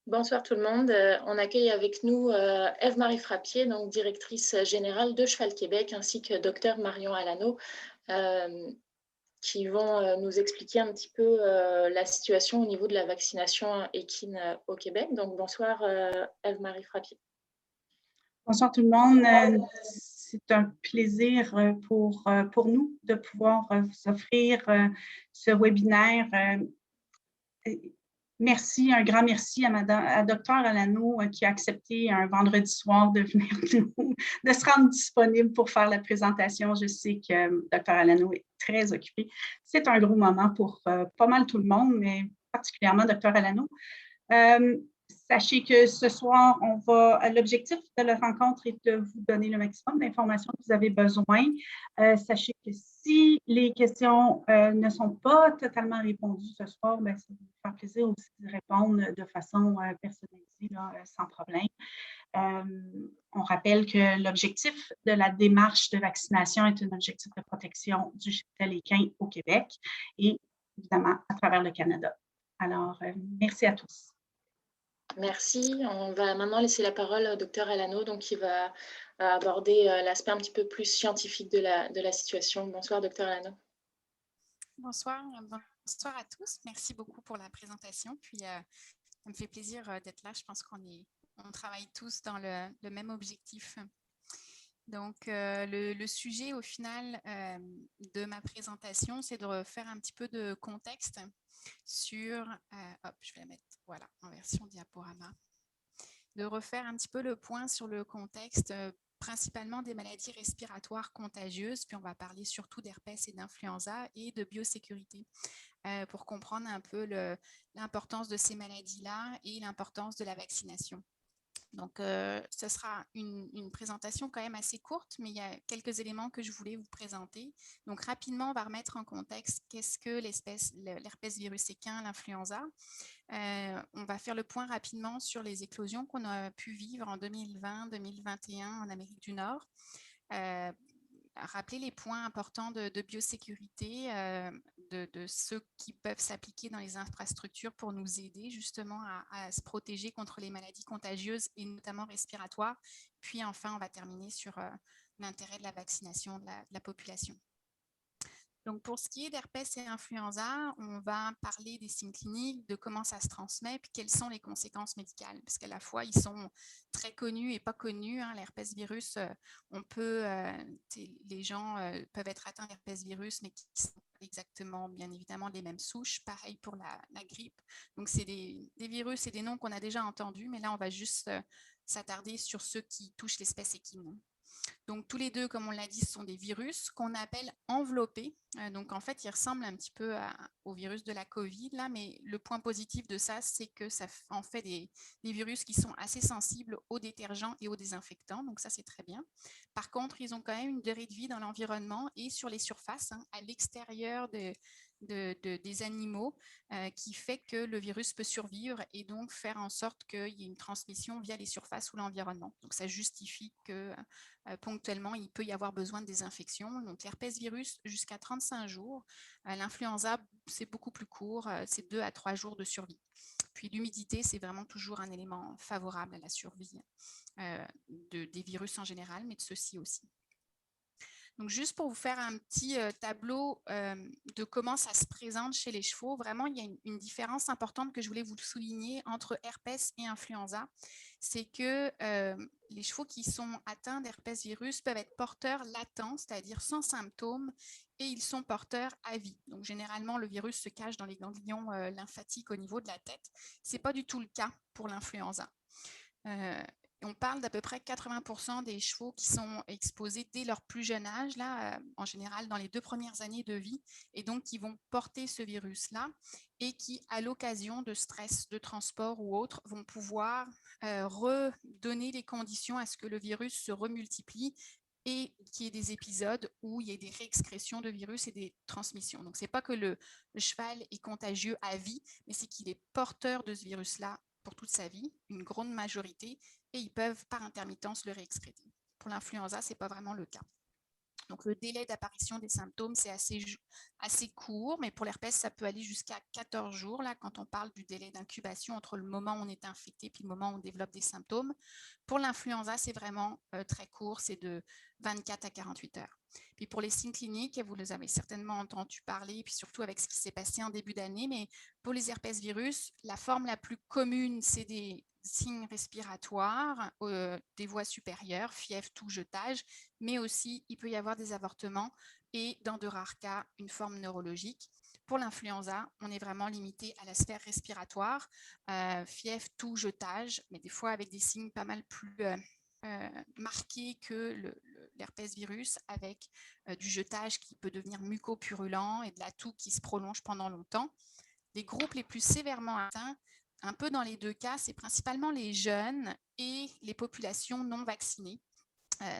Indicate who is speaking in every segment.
Speaker 1: Bonsoir tout le monde. On accueille avec nous Ève-Marie Frappier, donc directrice générale de Cheval Québec, ainsi que Dr Marion Alano, euh, qui vont nous expliquer un petit peu la situation au niveau de la vaccination équine au Québec. Donc bonsoir Ève-Marie Frappier.
Speaker 2: Bonsoir tout le monde. C'est un plaisir pour nous de pouvoir vous offrir ce webinaire. Merci, un grand merci à Dr Alano qui a accepté un vendredi soir de venir de se rendre disponible pour faire la présentation. Je sais que Dr Alano est très occupé. C'est un gros moment pour pas mal tout le monde, mais particulièrement Dr Alano. Sachez que ce soir, l'objectif de la rencontre est de vous donner le maximum d'informations que vous avez besoin. Sachez que si les questions ne sont pas totalement répondues ce soir, ça va nous faire plaisir aussi de répondre de façon personnalisée, là, sans problème. On rappelle que l'objectif de la démarche de vaccination est un objectif de protection du cheptel équin au Québec et évidemment à travers le Canada. Alors, merci à tous.
Speaker 1: Merci. On va maintenant laisser la parole au Dr Alano, donc, qui va aborder l'aspect un petit peu plus scientifique de la situation. Bonsoir, Dr Alano.
Speaker 3: Bonsoir à tous. Merci beaucoup pour la présentation. Puis, ça me fait plaisir d'être là. Je pense qu'on travaille tous dans le même objectif. Donc, le sujet au final de ma présentation, c'est de refaire un petit peu de contexte sur, je vais la mettre voilà, en version diaporama, de refaire un petit peu le point sur le contexte principalement des maladies respiratoires contagieuses, puis on va parler surtout d'herpès et d'influenza et de biosécurité pour comprendre un peu l'importance de ces maladies-là et l'importance de la vaccination. Donc, ce sera une présentation quand même assez courte, mais il y a quelques éléments que je voulais vous présenter. Donc, rapidement, on va remettre en contexte qu'est-ce que l'herpès virus équin, l'influenza. On va faire le point rapidement sur les éclosions qu'on a pu vivre en 2020-2021 en Amérique du Nord. Rappeler les points importants de biosécurité, de ceux qui peuvent s'appliquer dans les infrastructures pour nous aider justement à se protéger contre les maladies contagieuses et notamment respiratoires. Puis enfin, on va terminer sur l'intérêt de la vaccination de la population. Donc, pour ce qui est d'herpès et influenza, on va parler des signes cliniques, de comment ça se transmet, puis quelles sont les conséquences médicales, parce qu'à la fois, ils sont très connus et pas connus. L'herpès virus, les gens peuvent être atteints d'herpès virus, mais qui sont exactement, bien évidemment, les mêmes souches. Pareil pour la grippe. Donc, c'est des virus et des noms qu'on a déjà entendus, mais là, on va juste s'attarder sur ceux qui touchent l'espèce équine. Donc, tous les deux, comme on l'a dit, ce sont des virus qu'on appelle enveloppés. Donc, en fait, ils ressemblent un petit peu au virus de la COVID, là, mais le point positif de ça, c'est que ça en fait des virus qui sont assez sensibles aux détergents et aux désinfectants. Donc, ça, c'est très bien. Par contre, ils ont quand même une durée de vie dans l'environnement et sur les surfaces, à l'extérieur des animaux, qui fait que le virus peut survivre et donc faire en sorte qu'il y ait une transmission via les surfaces ou l'environnement. Donc, ça justifie que ponctuellement, il peut y avoir besoin de désinfection. Donc, l'herpès virus jusqu'à 35 jours. L'influenza, c'est beaucoup plus court, c'est 2 à 3 jours de survie. Puis l'humidité, c'est vraiment toujours un élément favorable à la survie des virus en général, mais de ceux-ci aussi. Donc, juste pour vous faire un petit tableau de comment ça se présente chez les chevaux, vraiment, il y a une différence importante que je voulais vous souligner entre herpès et influenza. C'est que les chevaux qui sont atteints d'herpès virus peuvent être porteurs latents, c'est-à-dire sans symptômes, et ils sont porteurs à vie. Donc, généralement, le virus se cache dans les ganglions lymphatiques au niveau de la tête. Ce n'est pas du tout le cas pour l'influenza. On parle d'à peu près 80% des chevaux qui sont exposés dès leur plus jeune âge, là, en général dans les 2 premières années de vie, et donc qui vont porter ce virus-là et qui, à l'occasion de stress, de transport ou autre, vont pouvoir redonner les conditions à ce que le virus se remultiplie et qu'il y ait des épisodes où il y ait des réexcrétions de virus et des transmissions. Donc, ce n'est pas que le cheval est contagieux à vie, mais c'est qu'il est porteur de ce virus-là pour toute sa vie, une grande majorité, et ils peuvent par intermittence le réexcréter. Pour l'influenza, ce n'est pas vraiment le cas. Donc, le délai d'apparition des symptômes, c'est assez court, mais pour l'herpès, ça peut aller jusqu'à 14 jours, là, quand on parle du délai d'incubation entre le moment où on est infecté et le moment où on développe des symptômes. Pour l'influenza, c'est vraiment très court, c'est de 24 à 48 heures. Puis pour les signes cliniques, vous les avez certainement entendu parler, puis surtout avec ce qui s'est passé en début d'année, mais pour les herpès virus, la forme la plus commune, c'est des signes respiratoires, des voies supérieures, fièvre, toux, jetage, mais aussi il peut y avoir des avortements et dans de rares cas, une forme neurologique. Pour l'influenza, on est vraiment limité à la sphère respiratoire, fièvre, toux, jetage, mais des fois avec des signes pas mal plus marqués que l'herpès virus, avec du jetage qui peut devenir mucopurulent et de la toux qui se prolonge pendant longtemps. Les groupes les plus sévèrement atteints, un peu dans les deux cas, c'est principalement les jeunes et les populations non vaccinées.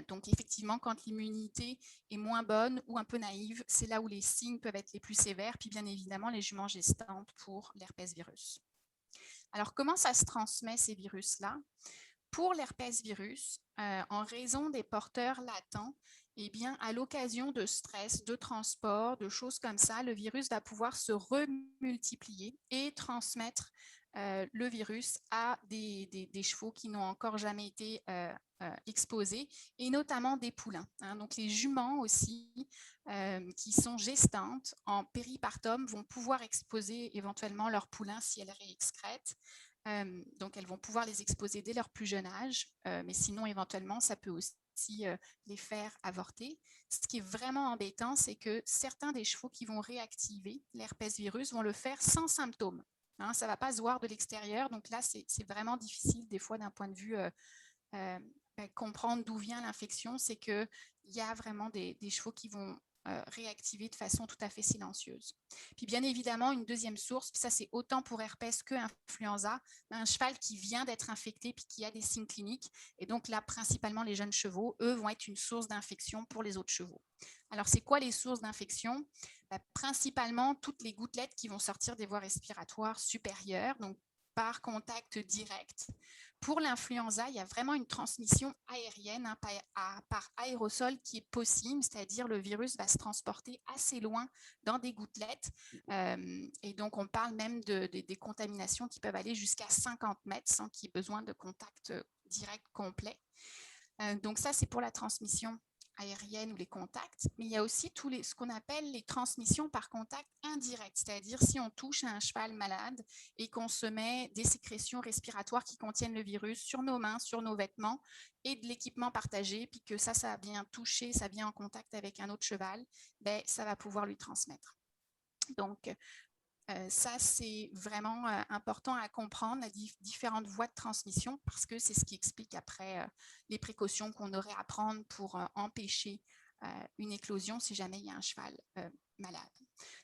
Speaker 3: Donc effectivement, quand l'immunité est moins bonne ou un peu naïve, c'est là où les signes peuvent être les plus sévères, puis bien évidemment les juments gestantes pour l'herpès virus. Alors comment ça se transmet ces virus-là? Pour l'herpès virus, en raison des porteurs latents, eh bien, à l'occasion de stress, de transport, de choses comme ça, le virus va pouvoir se remultiplier et transmettre le virus à des chevaux qui n'ont encore jamais été exposés, et notamment des poulains. Hein. Donc, les juments aussi, qui sont gestantes en péripartum, vont pouvoir exposer éventuellement leurs poulains si elles réexcrètent. Donc, elles vont pouvoir les exposer dès leur plus jeune âge, mais sinon, éventuellement, ça peut aussi les faire avorter. Ce qui est vraiment embêtant, c'est que certains des chevaux qui vont réactiver l'herpès virus vont le faire sans symptômes. Hein, ça ne va pas se voir de l'extérieur, donc là, c'est vraiment difficile des fois d'un point de vue comprendre d'où vient l'infection. C'est qu'il y a vraiment des chevaux qui vont réactiver de façon tout à fait silencieuse. Puis bien évidemment, une deuxième source, puis ça c'est autant pour herpès que influenza, un cheval qui vient d'être infecté puis qui a des signes cliniques, et donc là principalement les jeunes chevaux, eux vont être une source d'infection pour les autres chevaux. Alors c'est quoi les sources d'infection? Principalement toutes les gouttelettes qui vont sortir des voies respiratoires supérieures, donc par contact direct. Pour l'influenza, il y a vraiment une transmission aérienne, hein, par aérosol qui est possible, c'est-à-dire le virus va se transporter assez loin dans des gouttelettes. Et donc, on parle même des contaminations qui peuvent aller jusqu'à 50 mètres sans qu'il y ait besoin de contact direct complet. Donc ça, c'est pour la transmission aérienne ou les contacts, mais il y a aussi ce qu'on appelle les transmissions par contact indirect, c'est-à-dire si on touche à un cheval malade et qu'on se met des sécrétions respiratoires qui contiennent le virus sur nos mains, sur nos vêtements et de l'équipement partagé, puis que ça vient toucher, ça vient en contact avec un autre cheval, ben, ça va pouvoir lui transmettre. Donc, ça, c'est vraiment important à comprendre, les différentes voies de transmission, parce que c'est ce qui explique après les précautions qu'on aurait à prendre pour empêcher une éclosion si jamais il y a un cheval malade.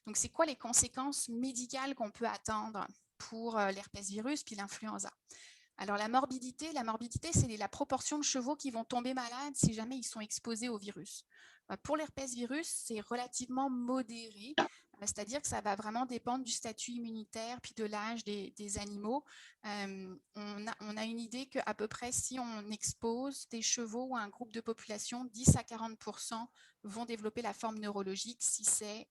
Speaker 3: Donc, c'est quoi les conséquences médicales qu'on peut attendre pour l'herpès virus puis l'influenza? Alors, la morbidité, c'est la proportion de chevaux qui vont tomber malades si jamais ils sont exposés au virus. Pour l'herpès virus, c'est relativement modéré, c'est-à-dire que ça va vraiment dépendre du statut immunitaire puis de l'âge des animaux. On a une idée qu'à peu près, si on expose des chevaux ou un groupe de population, 10 à 40% vont développer la forme neurologique si c'est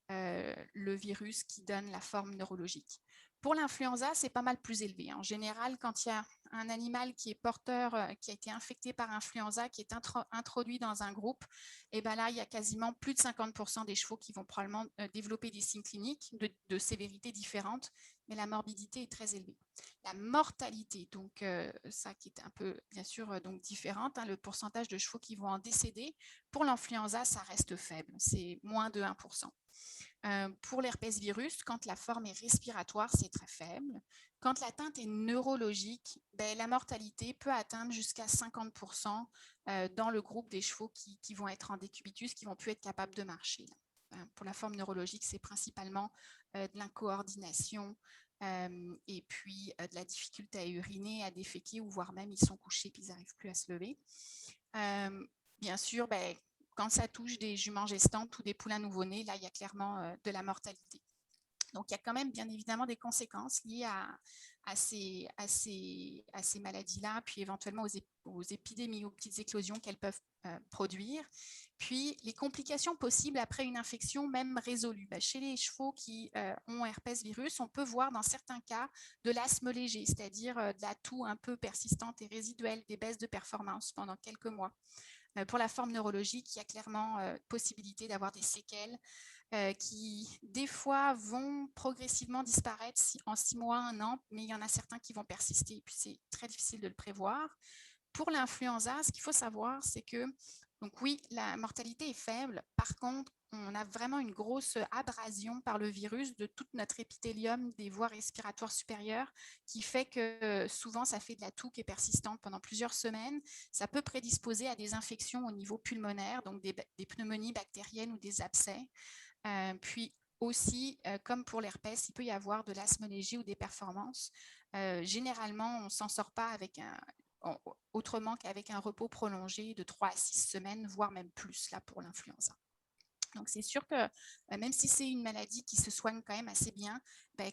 Speaker 3: le virus qui donne la forme neurologique. Pour l'influenza, c'est pas mal plus élevé. En général, quand il y a un animal qui est porteur, qui a été infecté par influenza, qui est introduit dans un groupe, et ben là, il y a quasiment plus de 50% des chevaux qui vont probablement développer des signes cliniques de sévérité différentes, mais la morbidité est très élevée. La mortalité, donc ça qui est un peu, bien sûr, donc différente, hein, le pourcentage de chevaux qui vont en décéder, pour l'influenza, ça reste faible, c'est moins de 1%. Pour l'herpès virus, quand la forme est respiratoire, c'est très faible. Quand l'atteinte est neurologique, ben, la mortalité peut atteindre jusqu'à 50% dans le groupe des chevaux qui vont être en décubitus, qui vont plus être capables de marcher. Pour la forme neurologique, c'est principalement de l'incoordination et puis de la difficulté à uriner, à déféquer, ou voire même ils sont couchés puis ils n'arrivent plus à se lever. Bien sûr, ben, quand ça touche des juments gestantes ou des poulains nouveau-nés, là, il y a clairement de la mortalité. Donc, il y a quand même bien évidemment des conséquences liées à ces maladies-là, puis éventuellement aux épidémies, aux petites éclosions qu'elles peuvent produire. Puis, les complications possibles après une infection, même résolue. Chez les chevaux qui ont herpès virus, on peut voir dans certains cas de l'asthme léger, c'est-à-dire de la toux un peu persistante et résiduelle, des baisses de performance pendant quelques mois. Pour la forme neurologique, il y a clairement possibilité d'avoir des séquelles qui, des fois, vont progressivement disparaître en 6 mois, 1 an, mais il y en a certains qui vont persister, et puis c'est très difficile de le prévoir. Pour l'influenza, ce qu'il faut savoir, c'est que, donc oui, la mortalité est faible. Par contre, on a vraiment une grosse abrasion par le virus de tout notre épithélium des voies respiratoires supérieures qui fait que souvent, ça fait de la toux qui est persistante pendant plusieurs semaines. Ça peut prédisposer à des infections au niveau pulmonaire, donc des pneumonies bactériennes ou des abcès. Puis aussi, comme pour l'herpès, il peut y avoir de l'asthme léger ou des performances. Généralement, on ne s'en sort pas autrement qu'avec un repos prolongé de 3 à 6 semaines, voire même plus là, pour l'influenza. Donc, c'est sûr que même si c'est une maladie qui se soigne quand même assez bien,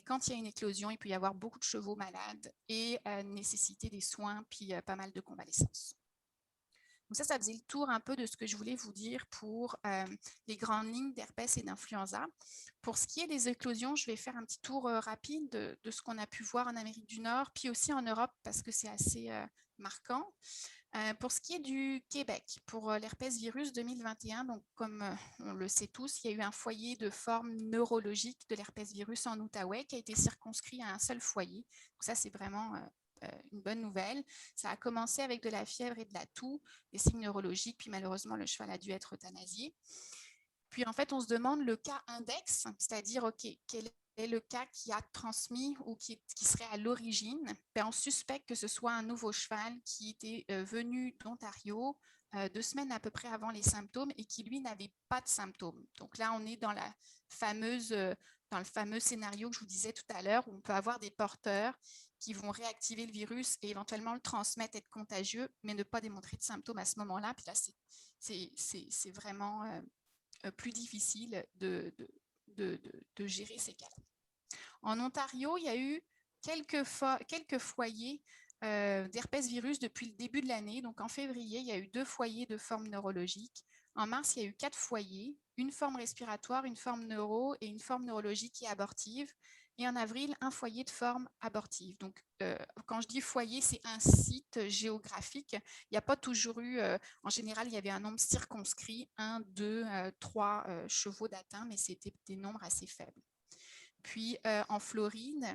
Speaker 3: quand il y a une éclosion, il peut y avoir beaucoup de chevaux malades et nécessiter des soins, puis pas mal de convalescence. Donc ça faisait le tour un peu de ce que je voulais vous dire pour les grandes lignes d'herpès et d'influenza. Pour ce qui est des éclosions, je vais faire un petit tour rapide de ce qu'on a pu voir en Amérique du Nord, puis aussi en Europe, parce que c'est assez marquant. Pour ce qui est du Québec, pour l'herpès virus 2021, donc comme on le sait tous, il y a eu un foyer de forme neurologique de l'herpès virus en Outaouais qui a été circonscrit à un seul foyer. Donc ça, c'est vraiment une bonne nouvelle. Ça a commencé avec de la fièvre et de la toux, des signes neurologiques, puis malheureusement, le cheval a dû être euthanasié. Puis en fait, on se demande le cas index, c'est-à-dire, OK, quel est le cas qui a transmis ou qui serait à l'origine. On suspecte que ce soit un nouveau cheval qui était venu d'Ontario 2 semaines à peu près avant les symptômes et qui, lui, n'avait pas de symptômes. Donc là, on est dans le fameux scénario que je vous disais tout à l'heure, où on peut avoir des porteurs qui vont réactiver le virus et éventuellement le transmettre, être contagieux, mais ne pas démontrer de symptômes à ce moment-là. Puis là, c'est vraiment plus difficile de gérer ces cas-là. En Ontario, il y a eu quelques foyers d'herpès virus depuis le début de l'année. Donc en février, il y a eu 2 foyers de forme neurologique. En mars, il y a eu 4 foyers, une forme respiratoire, une forme neuro et une forme neurologique et abortive. Et en avril, un foyer de forme abortive. Donc, quand je dis foyer, c'est un site géographique. Il n'y a pas toujours eu, en général, il y avait un nombre circonscrit, 1, 2, 3 chevaux d'atteint, mais c'était des nombres assez faibles. Puis, en Floride,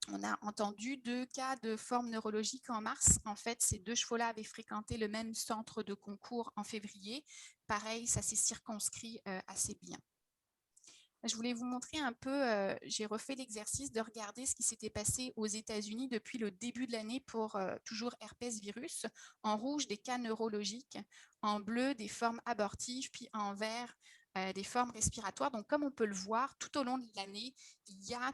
Speaker 3: on a entendu 2 cas de forme neurologique en mars. En fait, ces 2 chevaux-là avaient fréquenté le même centre de concours en février. Pareil, ça s'est circonscrit assez bien. Je voulais vous montrer un peu, j'ai refait l'exercice de regarder ce qui s'était passé aux États-Unis depuis le début de l'année pour toujours herpès virus. En rouge, des cas neurologiques, en bleu, des formes abortives, puis en vert, des formes respiratoires. Donc, comme on peut le voir, tout au long de l'année, il y a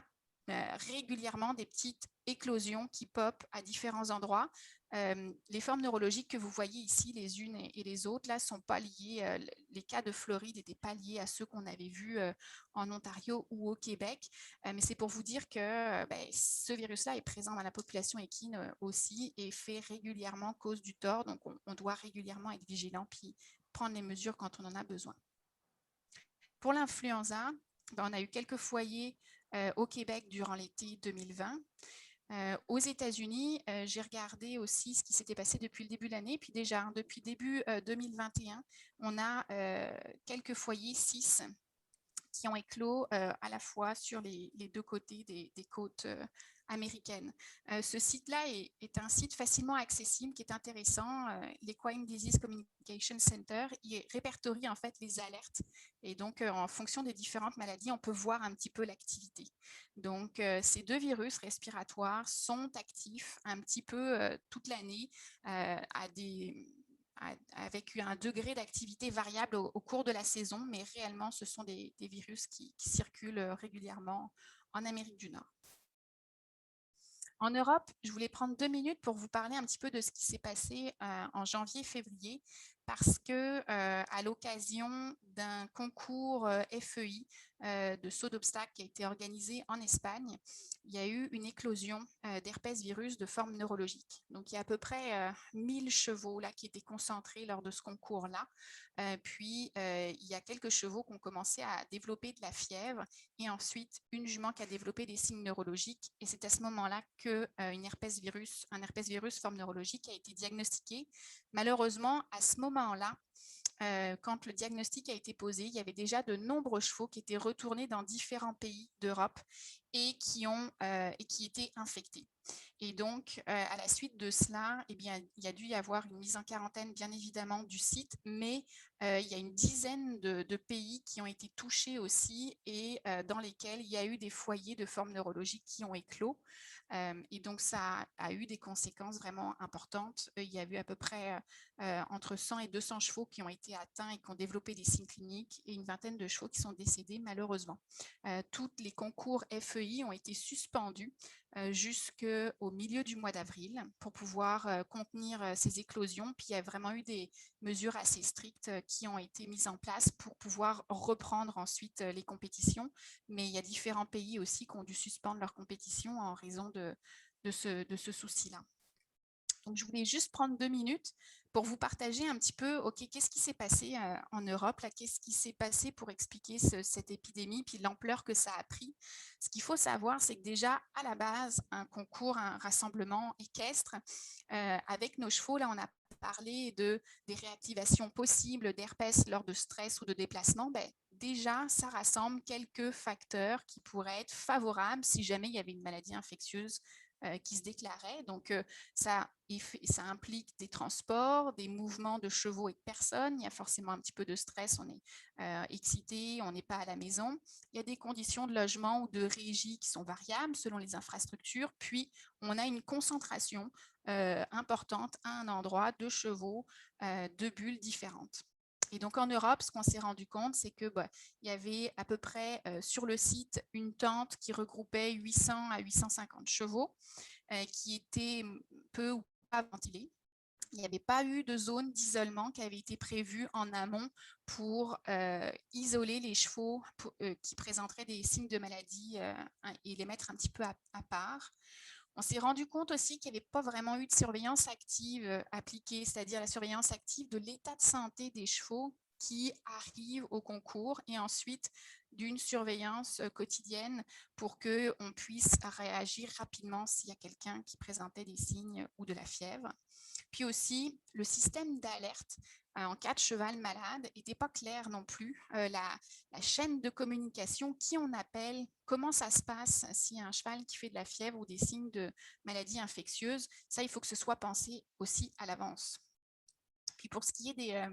Speaker 3: régulièrement des petites éclosions qui popent à différents endroits. Les formes neurologiques que vous voyez ici, les unes et les autres, là, ne sont pas liées. Les cas de Floride n'étaient pas liés à ceux qu'on avait vus en Ontario ou au Québec. Mais c'est pour vous dire que ce virus-là est présent dans la population équine aussi et fait régulièrement cause du tort. Donc, on doit régulièrement être vigilant puis prendre les mesures quand on en a besoin. Pour l'influenza, on a eu quelques foyers au Québec durant l'été 2020. Aux États-Unis, j'ai regardé aussi ce qui s'était passé depuis le début de l'année. Puis déjà, depuis début 2021, on a quelques foyers, 6, qui ont éclos à la fois sur les 2 côtés des côtes américaines. Ce site-là est un site facilement accessible qui est intéressant. L'Equine Disease Communication Center, il répertorie en fait les alertes et donc en fonction des différentes maladies, on peut voir un petit peu l'activité. Donc ces 2 virus respiratoires sont actifs un petit peu toute l'année avec un degré d'activité variable au cours de la saison, mais réellement, ce sont des virus qui circulent régulièrement en Amérique du Nord. En Europe, je voulais prendre 2 minutes pour vous parler un petit peu de ce qui s'est passé en janvier-février. parce que à l'occasion d'un concours FEI de saut d'obstacle qui a été organisé en Espagne, il y a eu une éclosion d'herpès virus de forme neurologique. Donc, il y a à peu près 1000 chevaux là, qui étaient concentrés lors de ce concours-là. Puis, il y a quelques chevaux qui ont commencé à développer de la fièvre et ensuite une jument qui a développé des signes neurologiques. Et c'est à ce moment-là qu'un herpès virus forme neurologique a été diagnostiqué. Malheureusement, à ce moment-là, quand le diagnostic a été posé, il y avait déjà de nombreux chevaux qui étaient retournés dans différents pays d'Europe et qui étaient infectés. Et donc, à la suite de cela, eh bien, il y a dû y avoir une mise en quarantaine, bien évidemment, du site, mais il y a une dizaine de pays qui ont été touchés aussi et dans lesquels il y a eu des foyers de formes neurologiques qui ont éclos. Et donc, ça a eu des conséquences vraiment importantes. Il y a eu à peu près entre 100 et 200 chevaux qui ont été atteints et qui ont développé des signes cliniques et une vingtaine de chevaux qui sont décédés, malheureusement. Tous les concours FEI ont été suspendus jusqu'au milieu du mois d'avril pour pouvoir contenir ces éclosions. Puis il y a vraiment eu des mesures assez strictes qui ont été mises en place pour pouvoir reprendre ensuite les compétitions. Mais il y a différents pays aussi qui ont dû suspendre leurs compétitions en raison de ce souci-là. Donc, je voulais juste prendre 2 minutes pour vous partager un petit peu, OK, qu'est-ce qui s'est passé en Europe, là, qu'est-ce qui s'est passé pour expliquer cette épidémie, puis l'ampleur que ça a pris. Ce qu'il faut savoir, c'est que déjà, à la base, un concours, un rassemblement équestre, avec nos chevaux, là, on a parlé des réactivations possibles d'herpès lors de stress ou de déplacement. Ben, déjà, ça rassemble quelques facteurs qui pourraient être favorables si jamais il y avait une maladie infectieuse qui se déclarait. Donc, ça implique des transports, des mouvements de chevaux et de personnes. Il y a forcément un petit peu de stress, on est excité, on n'est pas à la maison. Il y a des conditions de logement ou de régie qui sont variables selon les infrastructures. Puis, on a une concentration importante à un endroit de chevaux, de bulles différentes. Et donc, en Europe, ce qu'on s'est rendu compte, c'est que il y avait à peu près sur le site une tente qui regroupait 800 à 850 chevaux qui étaient peu ou pas ventilés. Il n'y avait pas eu de zone d'isolement qui avait été prévue en amont pour isoler les chevaux qui présenteraient des signes de maladie et les mettre un petit peu à part. On s'est rendu compte aussi qu'il n'y avait pas vraiment eu de surveillance active appliquée, c'est-à-dire la surveillance active de l'état de santé des chevaux qui arrivent au concours et ensuite d'une surveillance quotidienne pour qu'on puisse réagir rapidement s'il y a quelqu'un qui présentait des signes ou de la fièvre. Puis aussi, le système d'alerte en cas de cheval malade n'était pas clair non plus. La chaîne de communication, qui on appelle, comment ça se passe s'il y a un cheval qui fait de la fièvre ou des signes de maladie infectieuse, ça, il faut que ce soit pensé aussi à l'avance. Puis pour ce qui est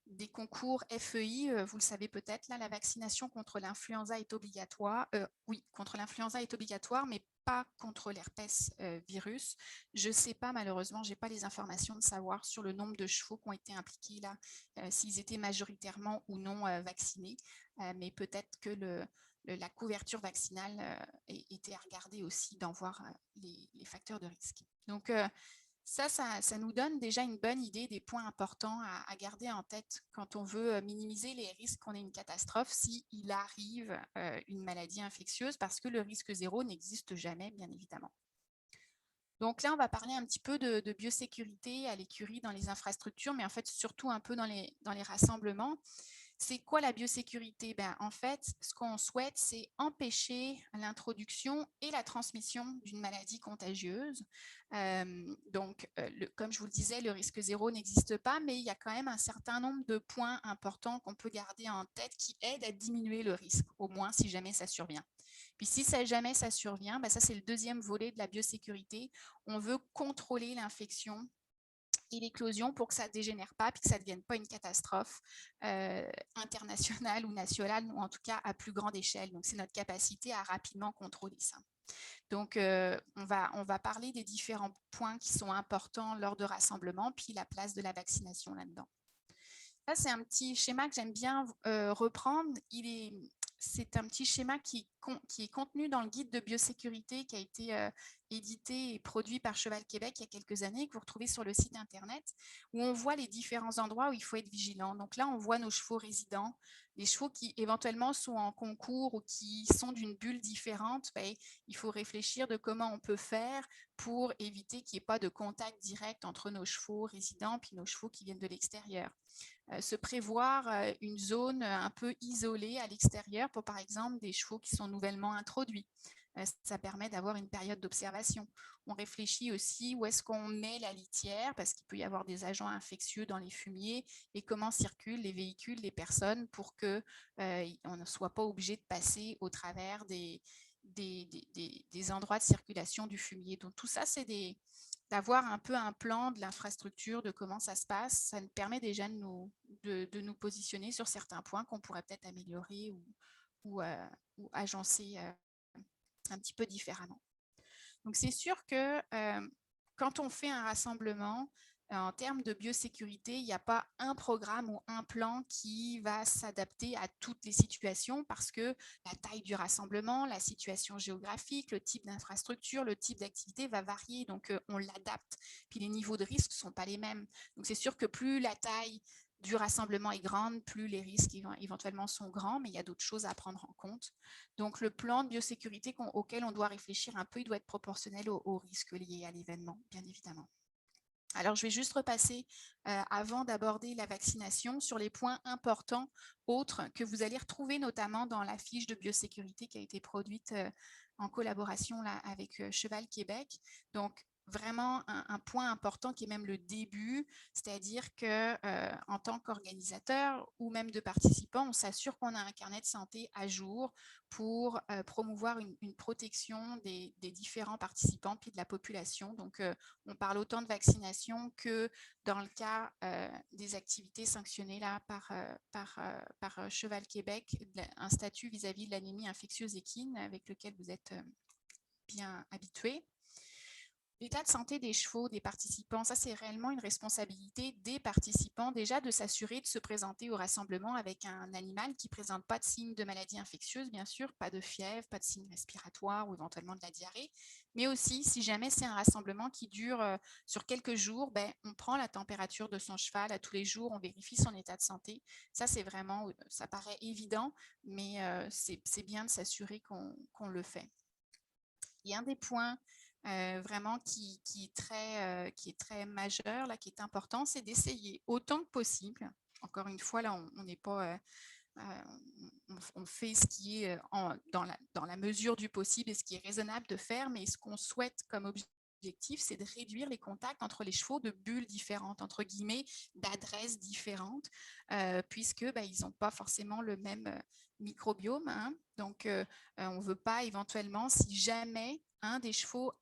Speaker 3: des concours FEI, vous le savez peut-être, là, la vaccination contre l'influenza est obligatoire. Oui, contre l'influenza est obligatoire, mais pas contre l'herpès virus. Je ne sais pas, malheureusement, je n'ai pas les informations de savoir sur le nombre de chevaux qui ont été impliqués là, s'ils étaient majoritairement ou non vaccinés, mais peut-être que la couverture vaccinale était à regarder aussi, d'en voir les facteurs de risque. Donc, ça nous donne déjà une bonne idée des points importants à garder en tête quand on veut minimiser les risques qu'on ait une catastrophe s'il arrive une maladie infectieuse, parce que le risque zéro n'existe jamais, bien évidemment. Donc là, on va parler un petit peu de biosécurité à l'écurie dans les infrastructures, mais en fait, surtout un peu dans les rassemblements. C'est quoi la biosécurité? En fait, ce qu'on souhaite, c'est empêcher l'introduction et la transmission d'une maladie contagieuse. Comme je vous le disais, le risque zéro n'existe pas, mais il y a quand même un certain nombre de points importants qu'on peut garder en tête qui aident à diminuer le risque, au moins si jamais ça survient. Puis si jamais ça survient, ça c'est le deuxième volet de la biosécurité. On veut contrôler l'infection et l'éclosion pour que ça ne dégénère pas, puis que ça ne devienne pas une catastrophe internationale ou nationale, ou en tout cas à plus grande échelle. Donc, c'est notre capacité à rapidement contrôler ça. Donc, on va parler des différents points qui sont importants lors de rassemblements, puis la place de la vaccination là-dedans. Ça, c'est un petit schéma que j'aime bien reprendre. C'est un petit schéma qui est contenu dans le guide de biosécurité qui a été édité et produit par Cheval Québec il y a quelques années, que vous retrouvez sur le site internet, où on voit les différents endroits où il faut être vigilant. Donc là, on voit nos chevaux résidents, les chevaux qui éventuellement sont en concours ou qui sont d'une bulle différente. Ben, il faut réfléchir de comment on peut faire pour éviter qu'il n'y ait pas de contact direct entre nos chevaux résidents et nos chevaux qui viennent de l'extérieur. Se prévoir une zone un peu isolée à l'extérieur pour, par exemple, des chevaux qui sont nouvellement introduits. Ça permet d'avoir une période d'observation. On réfléchit aussi où est-ce qu'on met la litière, parce qu'il peut y avoir des agents infectieux dans les fumiers, et comment circulent les véhicules, les personnes, pour qu'on ne soit pas obligé de passer au travers des endroits de circulation du fumier. Donc tout ça, c'est d'avoir un peu un plan de l'infrastructure, de comment ça se passe. Ça nous permet déjà de nous positionner sur certains points qu'on pourrait peut-être améliorer ou agencer un petit peu différemment. Donc, c'est sûr que quand on fait un rassemblement, en termes de biosécurité, il n'y a pas un programme ou un plan qui va s'adapter à toutes les situations parce que la taille du rassemblement, la situation géographique, le type d'infrastructure, le type d'activité va varier. Donc, on l'adapte. Puis, les niveaux de risque ne sont pas les mêmes. Donc, c'est sûr que plus la taille du rassemblement est grande, plus les risques éventuellement sont grands, mais il y a d'autres choses à prendre en compte. Donc, le plan de biosécurité auquel on doit réfléchir un peu, il doit être proportionnel aux risques liés à l'événement, bien évidemment. Alors, je vais juste repasser, avant d'aborder la vaccination, sur les points importants autres que vous allez retrouver notamment dans la fiche de biosécurité qui a été produite en collaboration là, avec Cheval Québec. Donc, vraiment un point important qui est même le début, c'est-à-dire qu'en tant qu'organisateur ou même de participant, on s'assure qu'on a un carnet de santé à jour pour promouvoir une protection des différents participants puis de la population. Donc, on parle autant de vaccination que dans le cas des activités sanctionnées là, par Cheval Québec, un statut vis-à-vis de l'anémie infectieuse équine avec lequel vous êtes bien habitués. L'état de santé des chevaux, des participants, ça c'est réellement une responsabilité des participants déjà de s'assurer de se présenter au rassemblement avec un animal qui ne présente pas de signes de maladie infectieuse, bien sûr, pas de fièvre, pas de signes respiratoires ou éventuellement de la diarrhée, mais aussi si jamais c'est un rassemblement qui dure sur quelques jours, ben, on prend la température de son cheval à tous les jours, on vérifie son état de santé. Ça c'est vraiment, ça paraît évident, mais c'est bien de s'assurer qu'on le fait. Il y a un des points vraiment qui est très majeur, là, qui est important, c'est d'essayer autant que possible. Encore une fois, là, on n'est pas... on fait ce qui est dans la mesure du possible et ce qui est raisonnable de faire, mais ce qu'on souhaite comme objectif, c'est de réduire les contacts entre les chevaux de bulles différentes, entre guillemets, d'adresses différentes, puisque ils n'ont pas forcément le même microbiome. Hein. Donc, on ne veut pas éventuellement, si jamais un des chevaux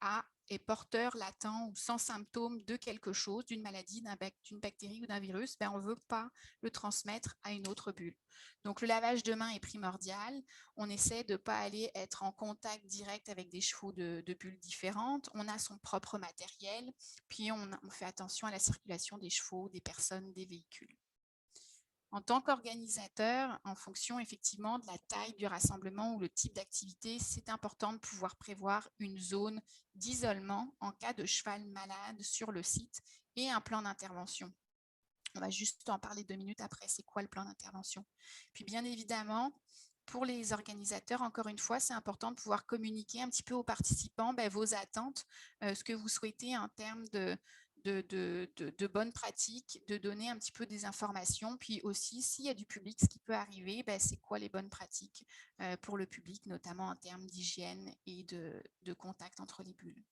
Speaker 3: est porteur latent ou sans symptômes de quelque chose, d'une maladie, d'une bactérie ou d'un virus, on ne veut pas le transmettre à une autre bulle. Donc, le lavage de mains est primordial. On essaie de ne pas aller être en contact direct avec des chevaux de bulles différentes. On a son propre matériel, puis on fait attention à la circulation des chevaux, des personnes, des véhicules. En tant qu'organisateur, en fonction effectivement de la taille du rassemblement ou le type d'activité, c'est important de pouvoir prévoir une zone d'isolement en cas de cheval malade sur le site et un plan d'intervention. On va juste en parler 2 minutes après, c'est quoi le plan d'intervention. Puis bien évidemment, pour les organisateurs, encore une fois, c'est important de pouvoir communiquer un petit peu aux participants vos attentes, ce que vous souhaitez en termes de bonnes pratiques, de donner un petit peu des informations, puis aussi s'il y a du public, ce qui peut arriver, c'est quoi les bonnes pratiques pour le public, notamment en termes d'hygiène et de contact entre les bulles.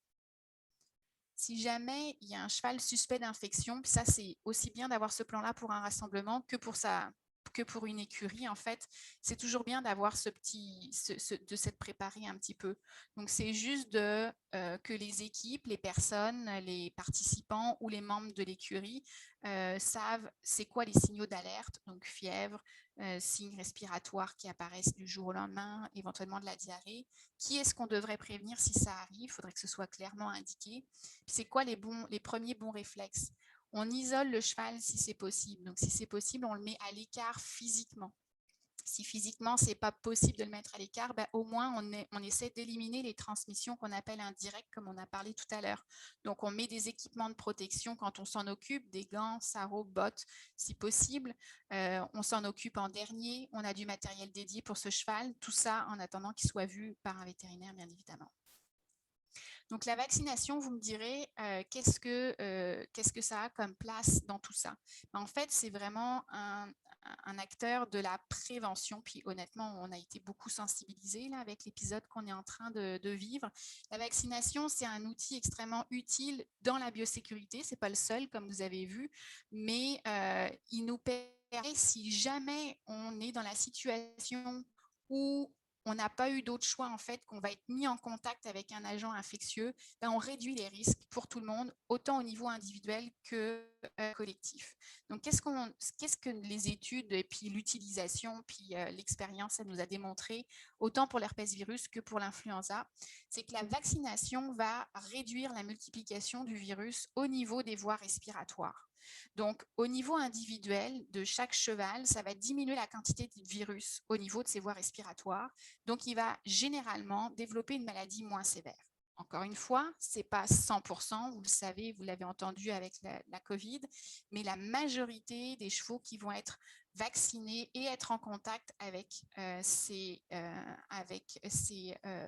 Speaker 3: Si jamais il y a un cheval suspect d'infection, puis ça c'est aussi bien d'avoir ce plan-là pour un rassemblement que pour une écurie, en fait, c'est toujours bien d'avoir de s'être préparé un petit peu. Donc, c'est juste que les équipes, les personnes, les participants ou les membres de l'écurie savent c'est quoi les signaux d'alerte, donc fièvre, signes respiratoires qui apparaissent du jour au lendemain, éventuellement de la diarrhée. Qui est-ce qu'on devrait prévenir si ça arrive? Il faudrait que ce soit clairement indiqué. C'est quoi les premiers bons réflexes? On isole le cheval si c'est possible. Donc, si c'est possible, on le met à l'écart physiquement. Si physiquement, ce n'est pas possible de le mettre à l'écart, ben, au moins, on essaie d'éliminer les transmissions qu'on appelle indirectes, comme on a parlé tout à l'heure. Donc, on met des équipements de protection quand on s'en occupe, des gants, sarraux, bottes, si possible. On s'en occupe en dernier. On a du matériel dédié pour ce cheval. Tout ça en attendant qu'il soit vu par un vétérinaire, bien évidemment. Donc, la vaccination, vous me direz, qu'est-ce que ça a comme place dans tout ça? En fait, c'est vraiment un acteur de la prévention. Puis honnêtement, on a été beaucoup sensibilisés là, avec l'épisode qu'on est en train de vivre. La vaccination, c'est un outil extrêmement utile dans la biosécurité. Ce n'est pas le seul, comme vous avez vu, mais il nous permet, si jamais on est dans la situation où on n'a pas eu d'autre choix, en fait, qu'on va être mis en contact avec un agent infectieux, ben on réduit les risques pour tout le monde, autant au niveau individuel que collectif. Donc, qu'est-ce que les études et puis l'utilisation, puis l'expérience, ça nous a démontré, autant pour l'herpès virus que pour l'influenza, c'est que la vaccination va réduire la multiplication du virus au niveau des voies respiratoires. Donc, au niveau individuel de chaque cheval, ça va diminuer la quantité de virus au niveau de ses voies respiratoires. Donc, il va généralement développer une maladie moins sévère. Encore une fois, ce n'est pas 100%, vous le savez, vous l'avez entendu avec la COVID, mais la majorité des chevaux qui vont être vaccinés et être en contact avec ces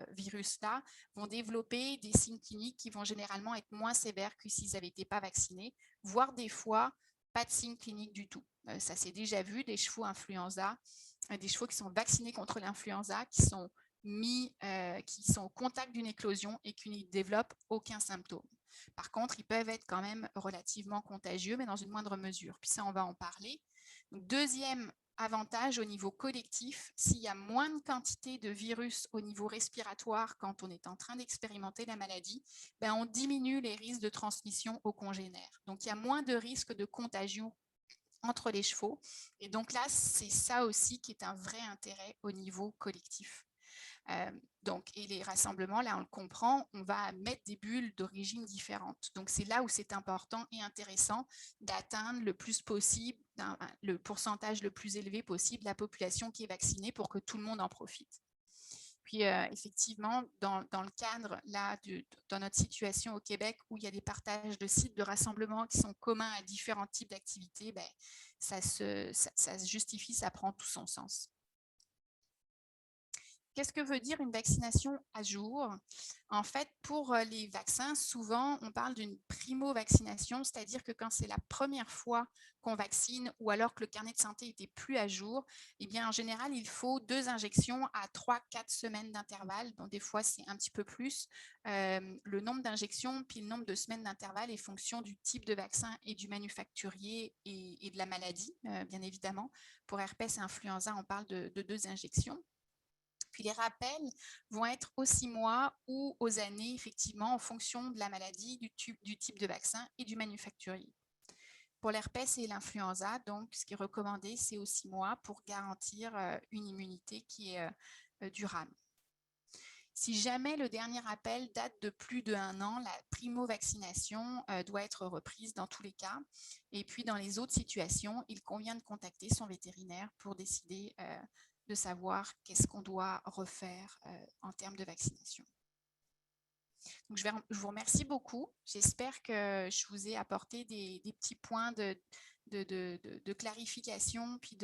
Speaker 3: virus-là vont développer des signes cliniques qui vont généralement être moins sévères que s'ils n'avaient été pas vaccinés, voire des fois, pas de signes cliniques du tout. Ça s'est déjà vu, des chevaux influenza, des chevaux qui sont vaccinés contre l'influenza, qui sont au contact d'une éclosion et qui ne développent aucun symptôme. Par contre, ils peuvent être quand même relativement contagieux, mais dans une moindre mesure. Puis ça, on va en parler. Donc, deuxième avantage au niveau collectif, s'il y a moins de quantité de virus au niveau respiratoire quand on est en train d'expérimenter la maladie, ben on diminue les risques de transmission aux congénères. Donc, il y a moins de risques de contagion entre les chevaux. Et donc là, c'est ça aussi qui est un vrai intérêt au niveau collectif. Et les rassemblements, là, on le comprend, on va mettre des bulles d'origine différente. Donc, c'est là où c'est important et intéressant d'atteindre le plus possible, le pourcentage le plus élevé possible de la population qui est vaccinée pour que tout le monde en profite. Puis, effectivement, dans le cadre, là, dans notre situation au Québec, où il y a des partages de sites de rassemblement qui sont communs à différents types d'activités, ben, ça se justifie, ça prend tout son sens. Qu'est-ce que veut dire une vaccination à jour? En fait, pour les vaccins, souvent, on parle d'une primo-vaccination, c'est-à-dire que quand c'est la première fois qu'on vaccine ou alors que le carnet de santé n'était plus à jour, eh bien, en général, il faut 2 injections à 3-4 semaines d'intervalle. Donc, des fois, c'est un petit peu plus. Le nombre d'injections puis le nombre de semaines d'intervalle est fonction du type de vaccin et du manufacturier et de la maladie, bien évidemment. Pour herpès et influenza, on parle de 2 injections. Puis les rappels vont être aux 6 mois ou aux années, effectivement, en fonction de la maladie, du type de vaccin et du manufacturier. Pour l'herpès et l'influenza, donc, ce qui est recommandé, c'est aux 6 mois pour garantir une immunité qui est durable. Si jamais le dernier rappel date de plus d'1 an, la primo-vaccination doit être reprise dans tous les cas. Et puis, dans les autres situations, il convient de contacter son vétérinaire pour décider de savoir qu'est-ce qu'on doit refaire en termes de vaccination. Donc, je vous remercie beaucoup. J'espère que je vous ai apporté des petits points de clarification puis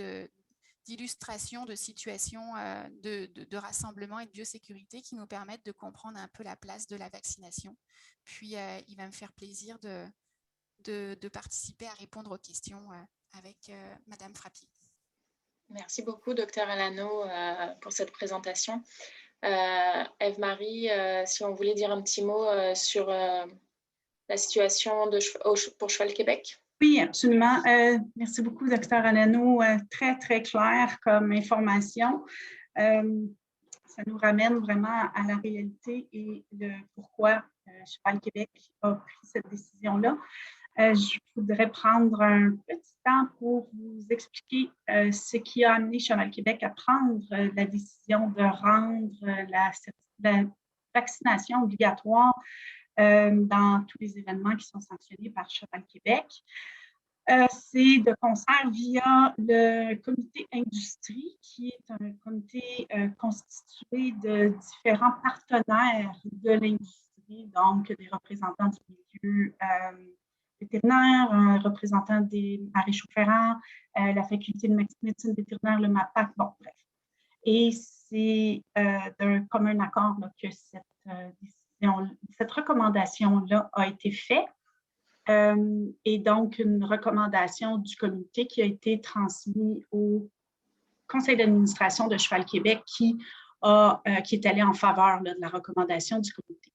Speaker 3: d'illustration de situations de rassemblement et de biosécurité qui nous permettent de comprendre un peu la place de la vaccination. Puis, il va me faire plaisir de participer à répondre aux questions avec Madame Frappier.
Speaker 1: Merci beaucoup, Dr Alano, pour cette présentation. Eve-Marie, si on voulait dire un petit mot sur la situation pour Cheval Québec.
Speaker 2: Oui, absolument. Merci beaucoup, Dr Alano. Très, très clair comme information. Ça nous ramène vraiment à la réalité et pourquoi Cheval Québec a pris cette décision-là. Je voudrais prendre un petit temps pour vous expliquer ce qui a amené Cheval Québec à prendre la décision de rendre la vaccination obligatoire dans tous les événements qui sont sanctionnés par Cheval Québec. C'est de concert via le comité industrie, qui est un comité constitué de différents partenaires de l'industrie, donc des représentants du milieu vétérinaire, un représentant des Maréchaux-Ferrand, la faculté de médecine vétérinaire, le MAPAC, bon, bref. Et c'est d'un commun accord là, que cette recommandation-là a été faite. Et donc, une recommandation du comité qui a été transmise au conseil d'administration de Cheval Québec qui est allé en faveur là, de la recommandation du comité.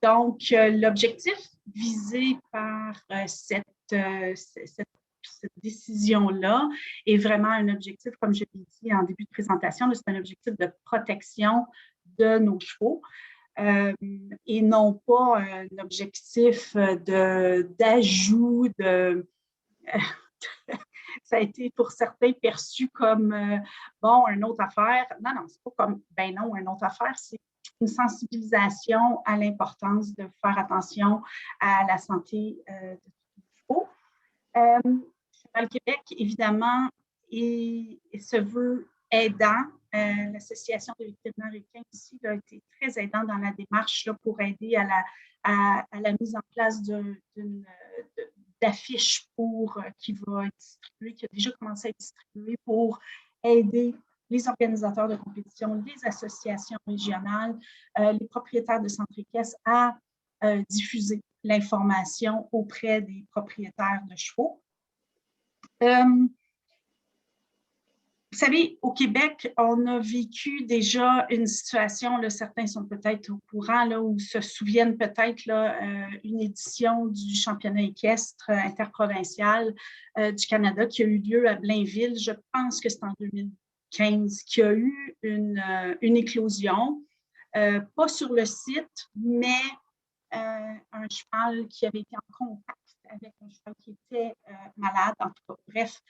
Speaker 2: Donc, l'objectif visé par cette décision-là est vraiment un objectif, comme je l'ai dit en début de présentation, c'est un objectif de protection de nos chevaux. Et non pas un objectif d'ajout ça a été pour certains perçu comme bon, une autre affaire. Non, non, c'est pas comme ben non, une autre affaire, c'est une sensibilisation à l'importance de faire attention à la santé de tous les chevaux. Cheval Québec, évidemment, se veut aidant. L'Association des vétérinaires équins ici a été très aidant dans la démarche là, pour aider à la mise en place d'affiches qui va être distribuée, qui a déjà commencé à être distribuée pour aider les organisateurs de compétition, les associations régionales, les propriétaires de centres équestres à diffuser l'information auprès des propriétaires de chevaux. Vous savez, au Québec, on a vécu déjà une situation, là, certains sont peut-être au courant, là, ou se souviennent peut-être une édition du championnat équestre interprovincial du Canada qui a eu lieu à Blainville, je pense que c'est en 2015, qui a eu une éclosion, pas sur le site, mais un cheval qui avait été en contact avec un cheval qui était malade, en tout cas, bref.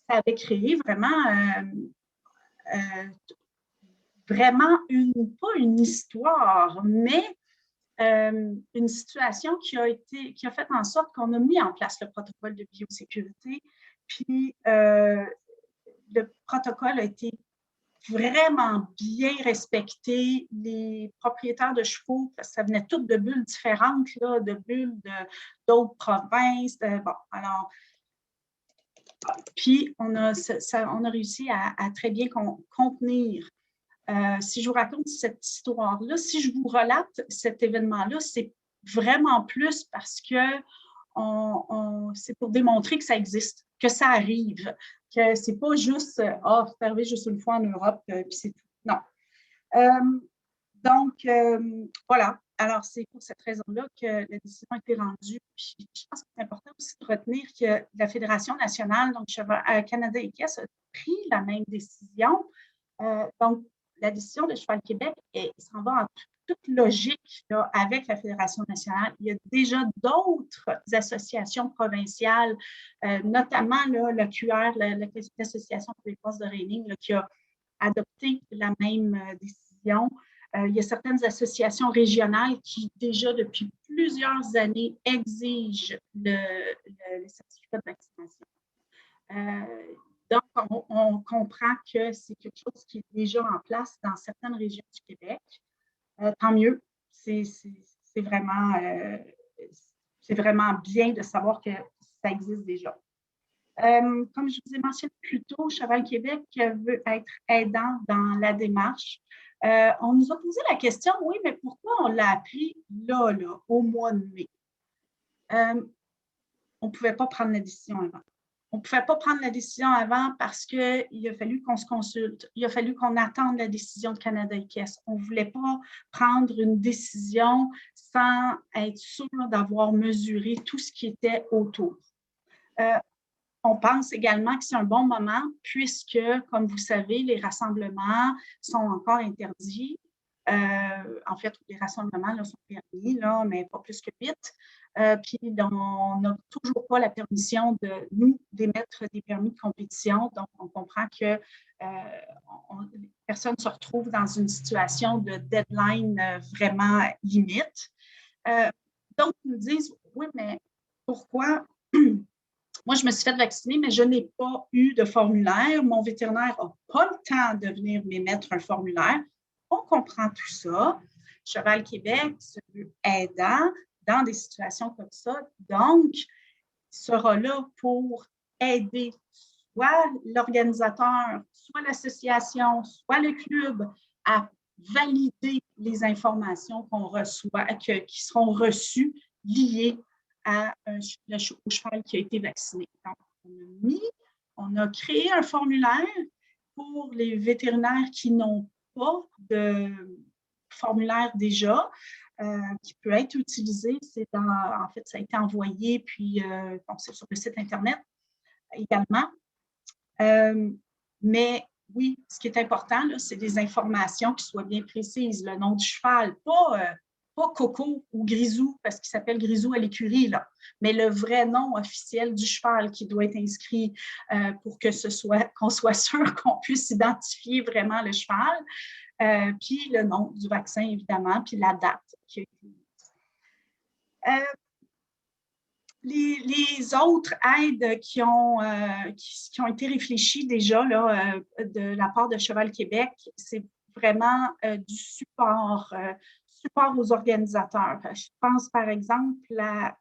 Speaker 2: Ça avait créé vraiment, pas une histoire, mais une situation qui a fait en sorte qu'on a mis en place le protocole de biosécurité. Puis, le protocole a été vraiment bien respecté. Les propriétaires de chevaux, ça venait toutes de bulles différentes, là, de bulles d'autres provinces. Bon, alors, puis, on a réussi à très bien contenir. Si je vous raconte cette histoire-là, si je vous relate cet événement-là, c'est vraiment plus parce que c'est pour démontrer que ça existe, que ça arrive, que c'est pas juste « Ah, c'est arrivé juste une fois en Europe, puis c'est tout ». Non. Donc, voilà. Alors, c'est pour cette raison-là que la décision a été rendue. Puis, je pense que c'est important aussi de retenir que la Fédération nationale, donc Canada Équestre, a pris la même décision. Donc, la décision de Cheval Québec s'en va en toute logique là, avec la Fédération nationale. Il y a déjà d'autres associations provinciales, notamment là, le QR, l'Association québécoise de reining, là, qui a adopté la même décision. Il y a certaines associations régionales qui, déjà depuis plusieurs années, exigent le certificat de vaccination. Donc, on comprend que c'est quelque chose qui est déjà en place dans certaines régions du Québec. Tant mieux. C'est vraiment bien de savoir que ça existe déjà. Comme je vous ai mentionné plus tôt, Cheval Québec veut être aidant dans la démarche. On nous a posé la question, oui, mais pourquoi on l'a appris là, au mois de mai? On ne pouvait pas prendre la décision avant. On ne pouvait pas prendre la décision avant parce qu'il a fallu qu'on se consulte. Il a fallu qu'on attende la décision de Canada Équestre. On ne voulait pas prendre une décision sans être sûr d'avoir mesuré tout ce qui était autour. On pense également que c'est un bon moment puisque, comme vous savez, les rassemblements sont encore interdits. En fait, les rassemblements là, sont permis, là, mais pas plus que 8. Puis, on n'a toujours pas la permission de nous d'émettre des permis de compétition. Donc, on comprend que personne ne se retrouve dans une situation de deadline vraiment limite. Donc, ils nous disent, oui, mais pourquoi moi, je me suis fait vacciner, mais je n'ai pas eu de formulaire. Mon vétérinaire n'a pas le temps de venir m'émettre un formulaire. On comprend tout ça. Cheval Québec se veut aidant dans des situations comme ça. Donc, il sera là pour aider soit l'organisateur, soit l'association, soit le club à valider les informations qu'on reçoit, qui seront reçues liées au cheval qui a été vacciné. Donc, on a créé un formulaire pour les vétérinaires qui n'ont pas de formulaire déjà, qui peut être utilisé. En fait, ça a été envoyé, puis c'est sur le site Internet également. Mais oui, ce qui est important, là, c'est des informations qui soient bien précises. Le nom du cheval, pas Coco ou Grisou, parce qu'il s'appelle Grisou à l'écurie, là, mais le vrai nom officiel du cheval qui doit être inscrit pour qu'on soit sûr qu'on puisse identifier vraiment le cheval. Puis le nom du vaccin, évidemment, puis la date qui a été mise. Les autres aides qui ont été réfléchies déjà là, de la part de Cheval Québec, c'est vraiment du support aux organisateurs. Je pense par exemple à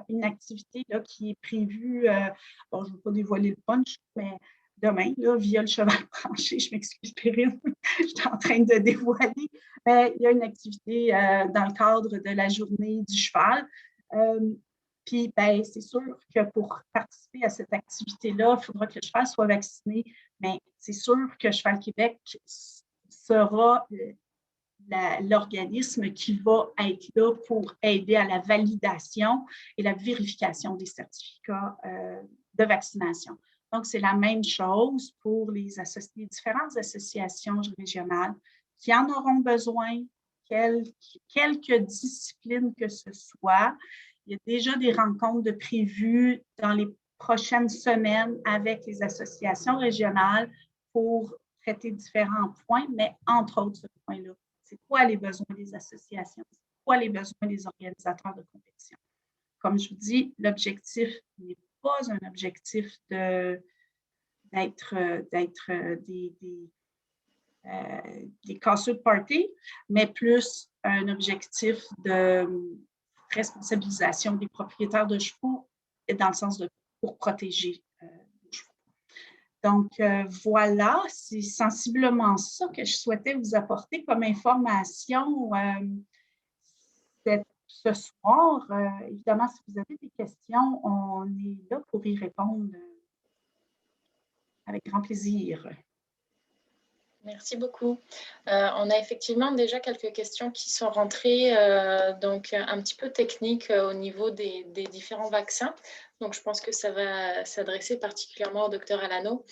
Speaker 2: une activité là, qui est prévue, bon, je ne veux pas dévoiler le punch, mais demain, là, via le cheval branché, je m'excuse, Périne, je suis en train de dévoiler, mais il y a une activité dans le cadre de la journée du cheval. Puis, ben, c'est sûr que pour participer à cette activité-là, il faudra que le cheval soit vacciné. Mais c'est sûr que Cheval Québec sera l'organisme qui va être là pour aider à la validation et la vérification des certificats de vaccination. Donc, c'est la même chose pour les différentes associations régionales qui en auront besoin, quelque discipline que ce soit. Il y a déjà des rencontres de prévues dans les prochaines semaines avec les associations régionales pour traiter différents points, mais entre autres ce point-là. C'est quoi les besoins des associations? C'est quoi les besoins des organisateurs de compétition? Comme je vous dis, l'objectif n'est pas un objectif d'être des casseux de party, mais plus un objectif de responsabilisation des propriétaires de chevaux dans le sens pour protéger les chevaux. Donc, voilà, c'est sensiblement ça que je souhaitais vous apporter comme information ce soir. Évidemment, si vous avez des questions, on est là pour y répondre avec grand plaisir.
Speaker 1: Merci beaucoup. On a effectivement déjà quelques questions qui sont rentrées, donc un petit peu techniques au niveau des différents vaccins. Donc, je pense que ça va s'adresser particulièrement au docteur Alano.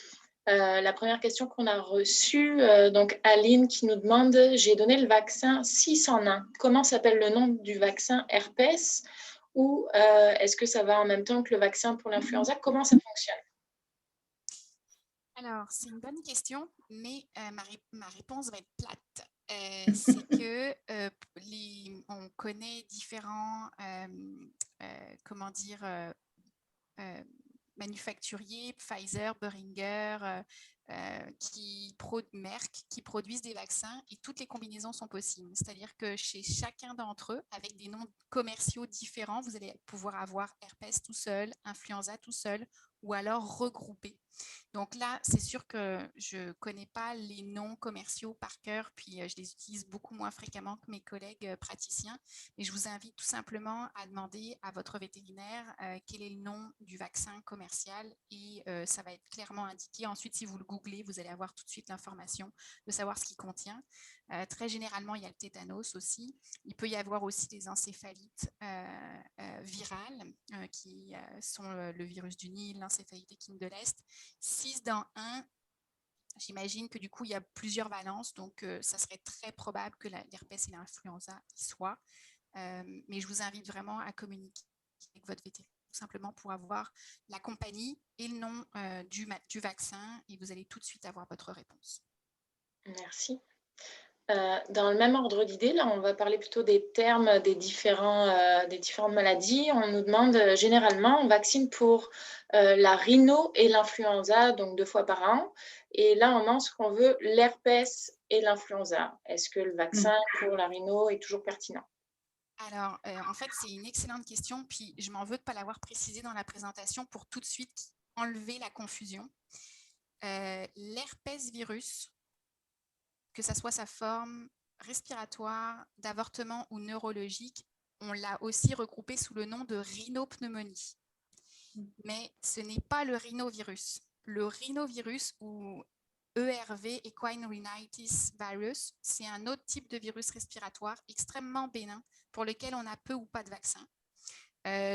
Speaker 1: La première question qu'on a reçue, donc Aline qui nous demande « J'ai donné le vaccin 6 en 1. Comment s'appelle le nom du vaccin herpès ou est-ce que ça va en même temps que le vaccin pour l'influenza? Comment ça fonctionne ?»
Speaker 3: Alors, c'est une bonne question, mais ma réponse va être plate. C'est que on connaît différents, comment dire, manufacturiers, Pfizer, Boehringer, Merck, qui produisent des vaccins et toutes les combinaisons sont possibles. C'est-à-dire que chez chacun d'entre eux, avec des noms commerciaux différents, vous allez pouvoir avoir herpès tout seul, influenza tout seul ou alors regroupé. Donc là, c'est sûr que je ne connais pas les noms commerciaux par cœur, puis je les utilise beaucoup moins fréquemment que mes collègues praticiens. Mais je vous invite tout simplement à demander à votre vétérinaire quel est le nom du vaccin commercial et ça va être clairement indiqué. Ensuite, si vous le googlez, vous allez avoir tout de suite l'information de savoir ce qu'il contient. Très généralement, il y a le tétanos aussi. Il peut y avoir aussi des encéphalites virales qui sont le virus du Nil, l'encéphalite équine de l'Est. 6 dans 1, j'imagine que du coup, il y a plusieurs valences, donc ça serait très probable que l'herpès et l'influenza y soient. Mais je vous invite vraiment à communiquer avec votre vétérinaire, tout simplement pour avoir la compagnie et le nom du vaccin, et vous allez tout de suite avoir votre réponse.
Speaker 1: Merci. Dans le même ordre d'idée, là, on va parler plutôt des termes des différentes maladies. On nous demande généralement, on vaccine pour la rhino et l'influenza, donc 2 fois par an. Et là, on demande ce qu'on veut, l'herpès et l'influenza. Est-ce que le vaccin pour la rhino est toujours pertinent?
Speaker 3: Alors, en fait, c'est une excellente question, puis je m'en veux de ne pas l'avoir précisé dans la présentation pour tout de suite enlever la confusion. L'herpès virus, que ce soit sa forme respiratoire, d'avortement ou neurologique, on l'a aussi regroupé sous le nom de rhinopneumonie. Mais ce n'est pas le rhinovirus. Le rhinovirus ou ERV, Equine Rhinitis Virus, c'est un autre type de virus respiratoire extrêmement bénin pour lequel on a peu ou pas de vaccin.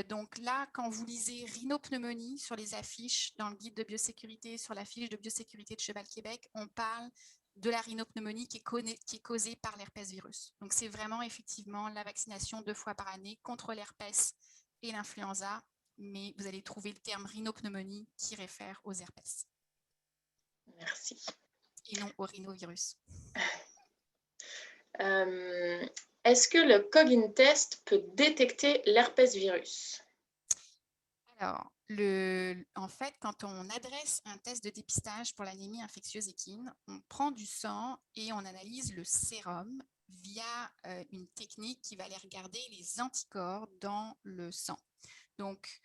Speaker 3: Donc là, quand vous lisez rhinopneumonie sur les affiches, dans le guide de biosécurité, sur la fiche de biosécurité de Cheval Québec, on parle de la rhinopneumonie qui est causée par l'herpès virus. Donc c'est vraiment effectivement la vaccination 2 fois par année contre l'herpès et l'influenza, mais vous allez trouver le terme rhinopneumonie qui réfère aux herpès.
Speaker 1: Merci.
Speaker 3: Et non au rhinovirus.
Speaker 1: Est-ce que le Cogin test peut détecter l'herpès virus?
Speaker 3: Alors, en fait, quand on adresse un test de dépistage pour l'anémie infectieuse équine, on prend du sang et on analyse le sérum via une technique qui va aller regarder les anticorps dans le sang. Donc,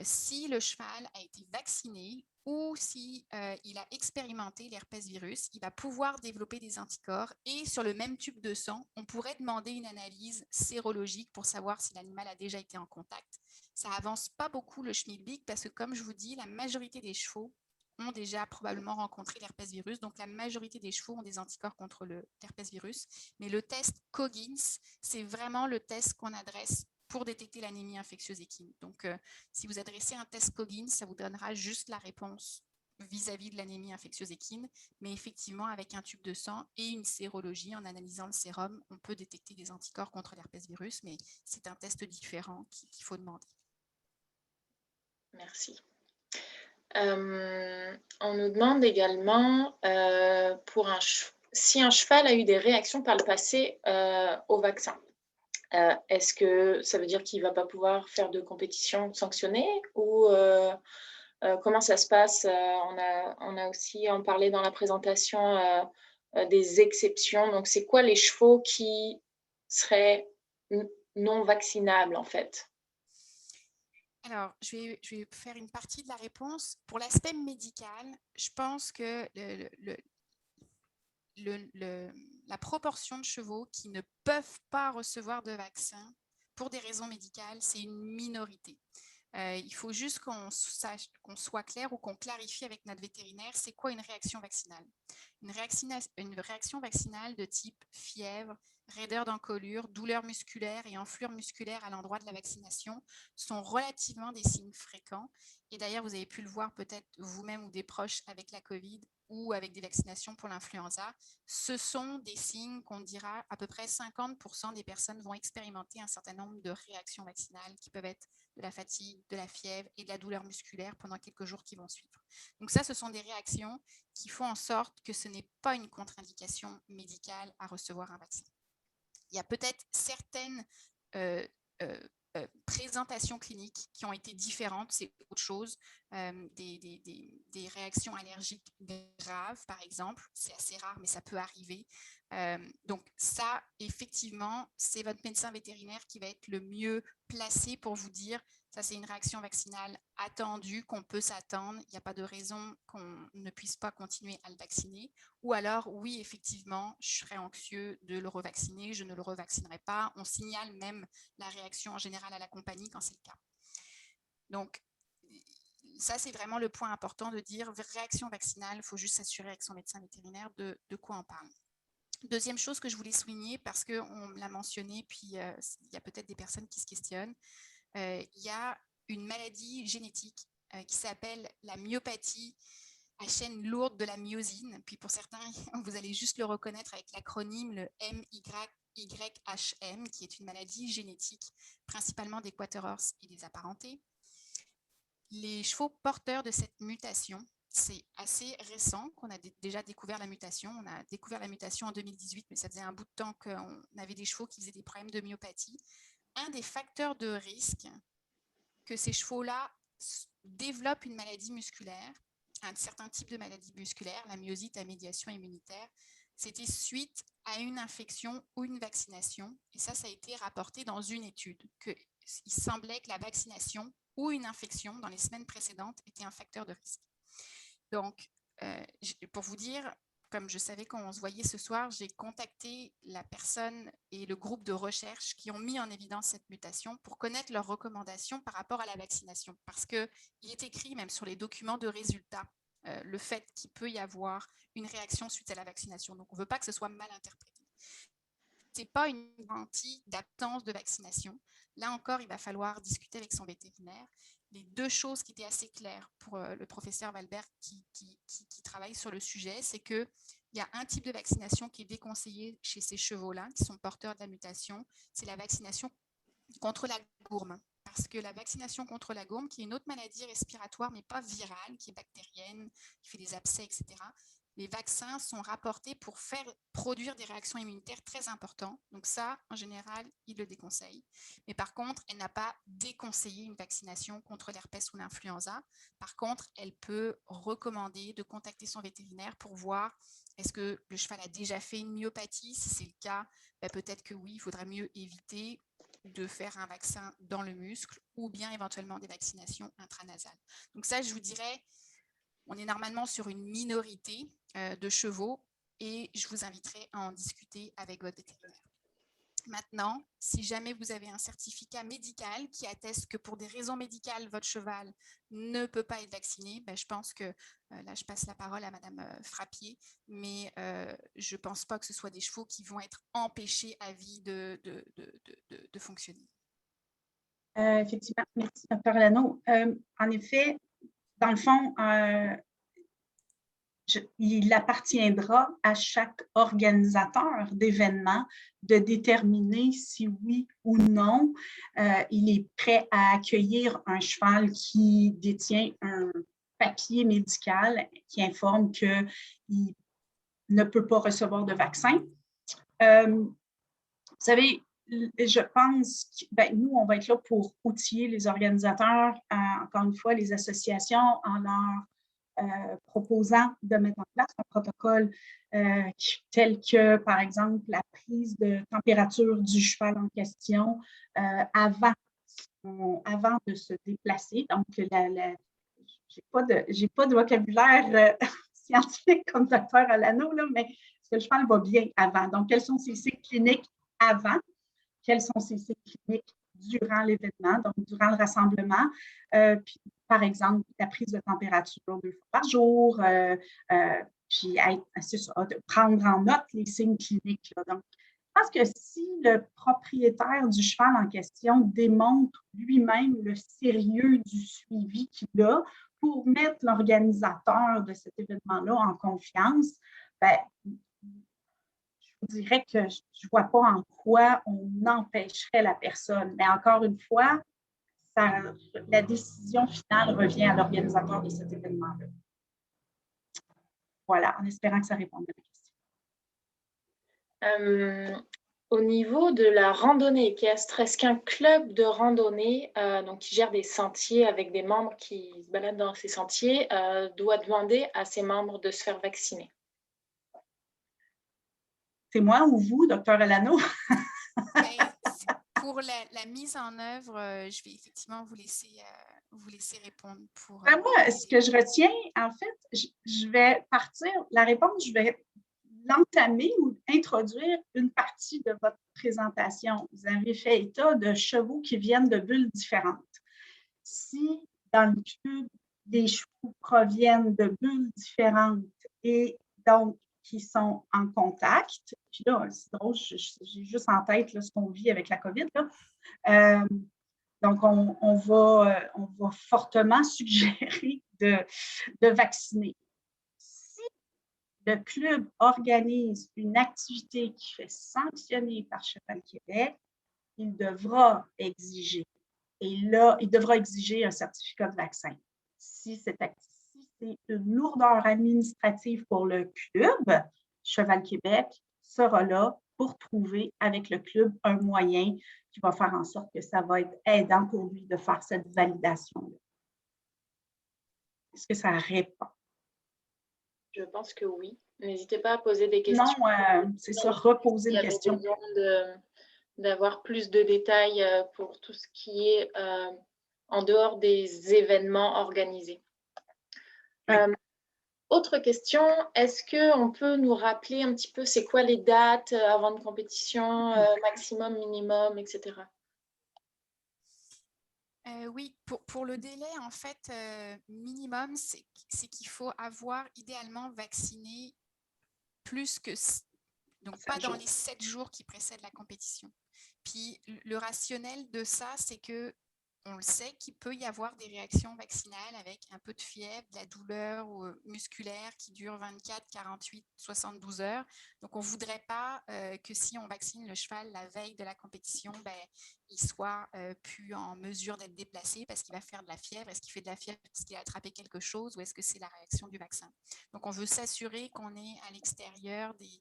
Speaker 3: si le cheval a été vacciné ou si il a expérimenté l'herpès virus, il va pouvoir développer des anticorps et sur le même tube de sang, on pourrait demander une analyse sérologique pour savoir si l'animal a déjà été en contact. Ça avance pas beaucoup le schmilblick parce que comme je vous dis, la majorité des chevaux ont déjà probablement rencontré l'herpès virus. Donc, la majorité des chevaux ont des anticorps contre l'herpès virus. Mais le test Coggins, c'est vraiment le test qu'on adresse pour détecter l'anémie infectieuse équine. Donc, si vous adressez un test Coggins, ça vous donnera juste la réponse vis-à-vis de l'anémie infectieuse équine. Mais effectivement, avec un tube de sang et une sérologie, en analysant le sérum, on peut détecter des anticorps contre l'herpès virus, mais c'est un test différent qu'il faut demander.
Speaker 1: Merci. On nous demande également si un cheval a eu des réactions par le passé au vaccin. Est-ce que ça veut dire qu'il ne va pas pouvoir faire de compétition sanctionnée ou comment ça se passe? On a aussi en parlé dans la présentation des exceptions. Donc, c'est quoi les chevaux qui seraient non vaccinables en fait?
Speaker 3: Alors, je vais faire une partie de la réponse. Pour l'aspect médical, je pense que la proportion de chevaux qui ne peuvent pas recevoir de vaccin pour des raisons médicales, c'est une minorité. Il faut juste qu'on soit clair ou qu'on clarifie avec notre vétérinaire, c'est quoi une réaction vaccinale. Une réaction vaccinale de type fièvre, raideur d'encolure, douleur musculaire et enflure musculaire à l'endroit de la vaccination sont relativement des signes fréquents. Et d'ailleurs, vous avez pu le voir peut-être vous-même ou des proches avec la COVID ou avec des vaccinations pour l'influenza. Ce sont des signes qu'on dira à peu près 50% des personnes vont expérimenter un certain nombre de réactions vaccinales qui peuvent être de la fatigue, de la fièvre et de la douleur musculaire pendant quelques jours qui vont suivre. Donc ça, ce sont des réactions qui font en sorte que ce n'est pas une contre-indication médicale à recevoir un vaccin. Il y a peut-être certaines présentations cliniques qui ont été différentes, c'est autre chose. Des réactions allergiques graves, par exemple, c'est assez rare, mais ça peut arriver. Donc ça, effectivement, c'est votre médecin vétérinaire qui va être le mieux placé pour vous dire ça, c'est une réaction vaccinale attendue, qu'on peut s'attendre. Il n'y a pas de raison qu'on ne puisse pas continuer à le vacciner. Ou alors, oui, effectivement, je serais anxieux de le revacciner, je ne le revaccinerai pas. On signale même la réaction en général à la compagnie quand c'est le cas. Donc, ça, c'est vraiment le point important de dire réaction vaccinale, il faut juste s'assurer avec son médecin vétérinaire de quoi on parle. Deuxième chose que je voulais souligner, parce qu'on l'a mentionné, puis il y a peut-être des personnes qui se questionnent, il y a une maladie génétique qui s'appelle la myopathie à chaîne lourde de la myosine. Puis pour certains, vous allez juste le reconnaître avec l'acronyme le MYHM, qui est une maladie génétique principalement des quarter horse et des apparentés. Les chevaux porteurs de cette mutation c'est assez récent qu'on a déjà découvert la mutation. On a découvert la mutation en 2018, mais ça faisait un bout de temps qu'on avait des chevaux qui faisaient des problèmes de myopathie. Un des facteurs de risque que ces chevaux-là développent une maladie musculaire, un certain type de maladie musculaire, la myosite à médiation immunitaire, c'était suite à une infection ou une vaccination. Et ça a été rapporté dans une étude, qu'il semblait que la vaccination ou une infection dans les semaines précédentes était un facteur de risque. Donc, pour vous dire, comme je savais qu'on se voyait ce soir, j'ai contacté la personne et le groupe de recherche qui ont mis en évidence cette mutation pour connaître leurs recommandations par rapport à la vaccination. Parce qu'il est écrit même sur les documents de résultats le fait qu'il peut y avoir une réaction suite à la vaccination. Donc, on ne veut pas que ce soit mal interprété. Ce n'est pas une garantie d'absence de vaccination. Là encore, il va falloir discuter avec son vétérinaire. Les deux choses qui étaient assez claires pour le professeur Valbert qui travaille sur le sujet, c'est qu'il y a un type de vaccination qui est déconseillé chez ces chevaux-là, qui sont porteurs de la mutation, c'est la vaccination contre la gourme. Parce que la vaccination contre la gourme, qui est une autre maladie respiratoire, mais pas virale, qui est bactérienne, qui fait des abcès, etc., les vaccins sont rapportés pour faire produire des réactions immunitaires très importantes. Donc ça, en général, il le déconseille. Mais par contre, elle n'a pas déconseillé une vaccination contre l'herpès ou l'influenza. Par contre, elle peut recommander de contacter son vétérinaire pour voir est-ce que le cheval a déjà fait une myopathie. Si c'est le cas, peut-être que oui, il faudrait mieux éviter de faire un vaccin dans le muscle ou bien éventuellement des vaccinations intranasales. Donc ça, je vous dirais, on est normalement sur une minorité de chevaux et je vous inviterai à en discuter avec votre vétérinaire. Maintenant, si jamais vous avez un certificat médical qui atteste que pour des raisons médicales, votre cheval ne peut pas être vacciné, je pense que, là je passe la parole à Madame Frappier, mais je ne pense pas que ce soit des chevaux qui vont être empêchés à vie de fonctionner.
Speaker 2: Effectivement, merci, Dr. Alano. En effet, dans le fond, il appartiendra à chaque organisateur d'événements de déterminer si oui ou non il est prêt à accueillir un cheval qui détient un papier médical qui informe qu'il ne peut pas recevoir de vaccin. Vous savez, je pense que nous, on va être là pour outiller les organisateurs, encore une fois, les associations en leur proposant de mettre en place un protocole tel que, par exemple, la prise de température du cheval en question avant de se déplacer. Donc, je n'ai pas de vocabulaire scientifique comme Dr. Alano, là, mais est-ce que le cheval va bien avant? Donc, quels sont ses signes cliniques avant? Quels sont ses signes cliniques durant l'événement, donc durant le rassemblement? Puis, par exemple, la prise de température 2 fois par jour, puis de prendre en note les signes cliniques. Là. Donc, je pense que si le propriétaire du cheval en question démontre lui-même le sérieux du suivi qu'il a pour mettre l'organisateur de cet événement-là en confiance, je dirais que je ne vois pas en quoi on empêcherait la personne. Mais encore une fois, la décision finale revient à l'organisateur de cet événement-là. Voilà, en espérant que ça réponde à la
Speaker 1: question. Au niveau de la randonnée équestre, est-ce qu'un club de randonnée donc qui gère des sentiers avec des membres qui se baladent dans ces sentiers doit demander à ses membres de se faire vacciner?
Speaker 2: C'est moi ou vous, Dr. Alano?
Speaker 3: Pour la mise en œuvre, je vais effectivement vous laisser répondre.
Speaker 2: Moi, ce que je retiens, en fait, je vais partir, la réponse, je vais l'entamer ou introduire une partie de votre présentation. Vous avez fait état de chevaux qui viennent de bulles différentes. Si dans le club, des chevaux proviennent de bulles différentes et donc qui sont en contact, puis là, c'est drôle, j'ai juste en tête là, ce qu'on vit avec la COVID, là. Donc, on va fortement suggérer de vacciner. Si le club organise une activité qui fait sanctionner par Cheval Québec, il devra exiger. Et là, il devra exiger un certificat de vaccin. Si cette c'est une lourdeur administrative pour le club, Cheval Québec sera là pour trouver avec le club un moyen qui va faire en sorte que ça va être aidant pour lui de faire cette validation-là. Est-ce que ça répond?
Speaker 1: Je pense que oui. N'hésitez pas à poser des questions.
Speaker 2: Non, c'est ça, reposer une question.
Speaker 1: Il y a besoin d'avoir plus de détails pour tout ce qui est en dehors des événements organisés.
Speaker 2: Oui.
Speaker 1: Autre question, est-ce qu'on peut nous rappeler un petit peu c'est quoi les dates avant une compétition, maximum, minimum, etc.
Speaker 3: Oui, pour le délai, en fait, minimum, c'est qu'il faut avoir idéalement vacciné plus que, donc pas dans les 7 jours qui précèdent la compétition. Puis le rationnel de ça, c'est que on le sait qu'il peut y avoir des réactions vaccinales avec un peu de fièvre, de la douleur musculaire qui dure 24, 48, 72 heures. Donc, on ne voudrait pas que si on vaccine le cheval la veille de la compétition, il soit plus en mesure d'être déplacé parce qu'il va faire de la fièvre. Est-ce qu'il fait de la fièvre parce qu'il a attrapé quelque chose ou est-ce que c'est la réaction du vaccin? Donc, on veut s'assurer qu'on est à l'extérieur des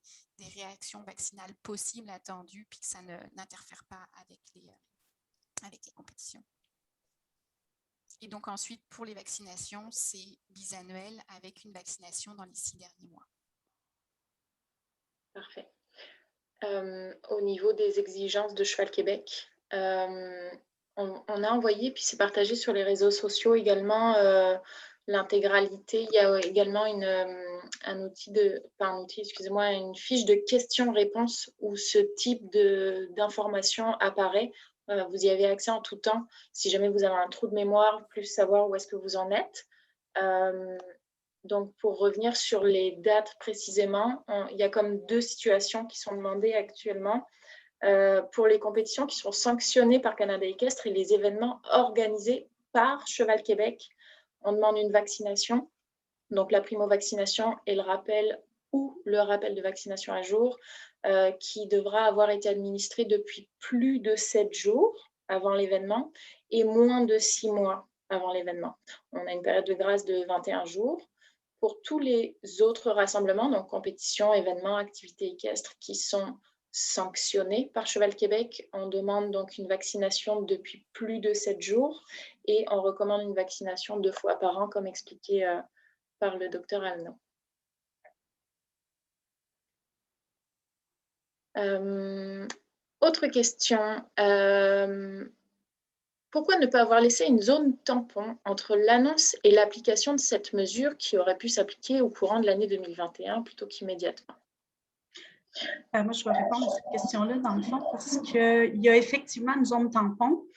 Speaker 3: réactions vaccinales possibles, attendues, puis que ça n'interfère pas avec les compétitions. Et donc ensuite, pour les vaccinations, c'est bisannuel avec une vaccination dans les 6 derniers mois.
Speaker 1: Parfait. Au niveau des exigences de Cheval Québec, on a envoyé, puis c'est partagé sur les réseaux sociaux également, l'intégralité. Il y a également une fiche de questions-réponses où ce type d'information apparaît. Vous y avez accès en tout temps. Si jamais vous avez un trou de mémoire, plus savoir où est-ce que vous en êtes. Donc, pour revenir sur les dates précisément, il y a comme 2 situations qui sont demandées actuellement. Pour les compétitions qui sont sanctionnées par Canada Équestre et les événements organisés par Cheval Québec, on demande une vaccination. Donc, la primo-vaccination et le rappel ou le rappel de vaccination à jour qui devra avoir été administré depuis plus de 7 jours avant l'événement et moins de 6 mois avant l'événement. On a une période de grâce de 21 jours. Pour tous les autres rassemblements, donc compétitions, événements, activités équestres qui sont sanctionnés par Cheval Québec, on demande donc une vaccination depuis plus de 7 jours et on recommande une vaccination 2 fois par an, comme expliqué par le docteur Alno. Autre question. Pourquoi ne pas avoir laissé une zone tampon entre l'annonce et l'application de cette mesure qui aurait pu s'appliquer au courant de l'année 2021 plutôt qu'immédiatement?
Speaker 2: Moi, je vais répondre à cette question-là, dans le fond, parce qu'il y a effectivement une zone tampon,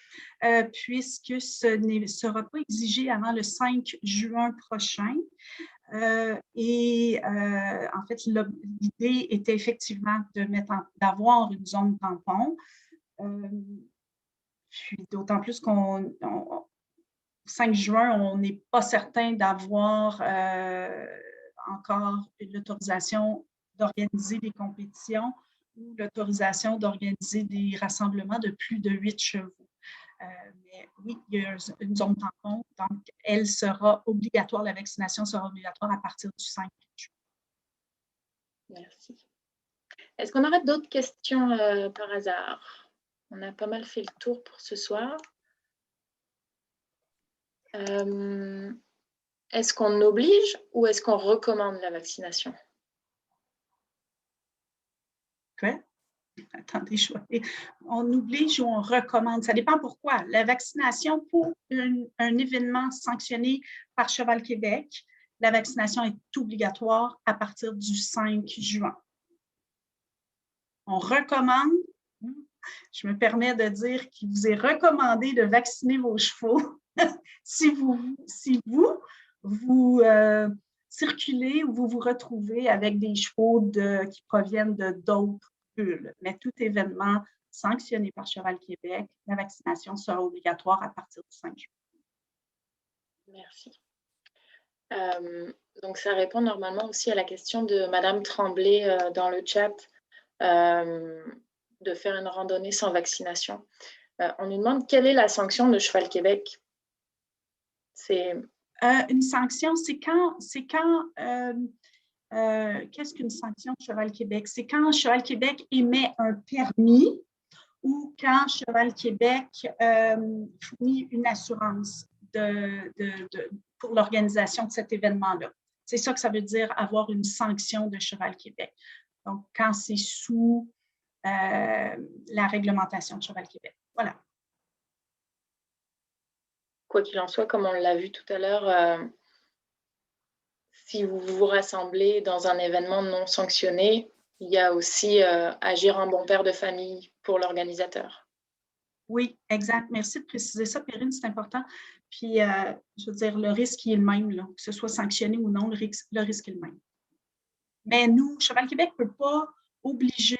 Speaker 2: puisque ce ne sera pas exigé avant le 5 juin prochain. En fait, l'idée était effectivement d'avoir une zone tampon. Puis d'autant plus qu'on 5 juin, on n'est pas certain d'avoir encore l'autorisation d'organiser des compétitions ou l'autorisation d'organiser des rassemblements de plus de 8 chevaux. Mais oui, il y a une zone tampon, donc elle sera obligatoire, la vaccination sera obligatoire à partir du 5 juin.
Speaker 1: Merci. Est-ce qu'on aurait d'autres questions par hasard? On a pas mal fait le tour pour ce soir. Est-ce qu'on oblige ou est-ce qu'on recommande la vaccination?
Speaker 2: Quoi? Attendez, on oblige ou on recommande. Ça dépend pourquoi. La vaccination pour un événement sanctionné par Cheval Québec, la vaccination est obligatoire à partir du 5 juin. On recommande, je me permets de dire qu'il vous est recommandé de vacciner vos chevaux si vous circulez ou vous vous retrouvez avec des chevaux qui proviennent de d'autres bulles. Mais tout événement sanctionné par Cheval Québec, la vaccination sera obligatoire à partir du 5 juin.
Speaker 1: Merci. Donc, ça répond normalement aussi à la question de Madame Tremblay dans le chat de faire une randonnée sans vaccination. On nous demande quelle est la sanction de Cheval Québec?
Speaker 2: Une sanction, qu'est-ce qu'une sanction de Cheval Québec? C'est quand Cheval Québec émet un permis ou quand Cheval Québec fournit une assurance pour l'organisation de cet événement-là. C'est ça que ça veut dire avoir une sanction de Cheval Québec. Donc, quand c'est sous la réglementation de Cheval Québec. Voilà.
Speaker 1: Quoi qu'il en soit, comme on l'a vu tout à l'heure, si vous vous rassemblez dans un événement non sanctionné, il y a aussi agir en bon père de famille pour l'organisateur.
Speaker 2: Oui, exact. Merci de préciser ça, Perrine, c'est important. Puis, je veux dire, le risque est le même, là, que ce soit sanctionné ou non, le risque est le même. Mais nous, Cheval Québec ne peut pas obliger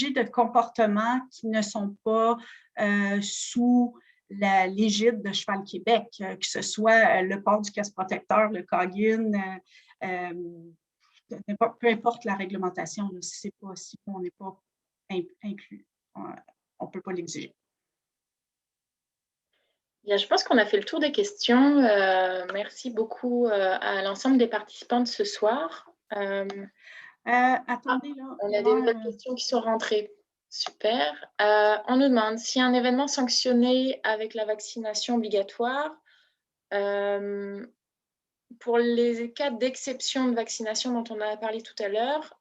Speaker 2: de comportements qui ne sont pas sous la l'égide de Cheval Québec, que ce soit le port du casque protecteur, le COGIN, peu importe la réglementation, là, si on n'est pas inclus, on ne peut pas l'exiger.
Speaker 1: Bien, je pense qu'on a fait le tour des questions. Merci beaucoup à l'ensemble des participants de ce soir.
Speaker 2: Attendez, là.
Speaker 1: On a des nouvelles questions qui sont rentrées. Super. On nous demande si un événement sanctionné avec la vaccination obligatoire, pour les cas d'exception de vaccination dont on a parlé tout à l'heure,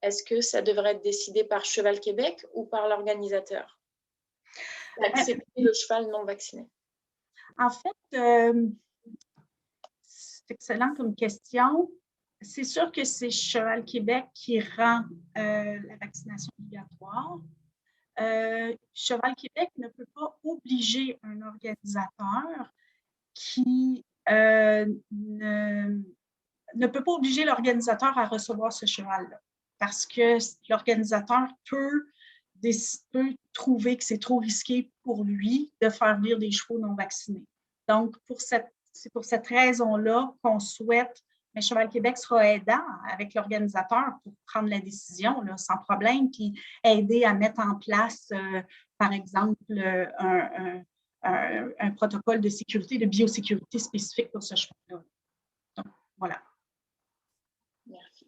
Speaker 1: est-ce que ça devrait être décidé par Cheval Québec ou par l'organisateur? Accepter le cheval non vacciné.
Speaker 2: En fait, c'est excellent comme question. C'est sûr que c'est Cheval Québec qui rend la vaccination obligatoire. Cheval Québec ne peut pas obliger un organisateur qui ne peut pas obliger l'organisateur à recevoir ce cheval-là parce que l'organisateur peut trouver que c'est trop risqué pour lui de faire venir des chevaux non vaccinés. Donc, c'est pour cette raison-là qu'on souhaite, mais Cheval Québec sera aidant avec l'organisateur pour prendre la décision là, sans problème, puis aider à mettre en place, par exemple, un protocole de sécurité, de biosécurité spécifique pour ce cheval-là. Donc, voilà.
Speaker 1: Merci.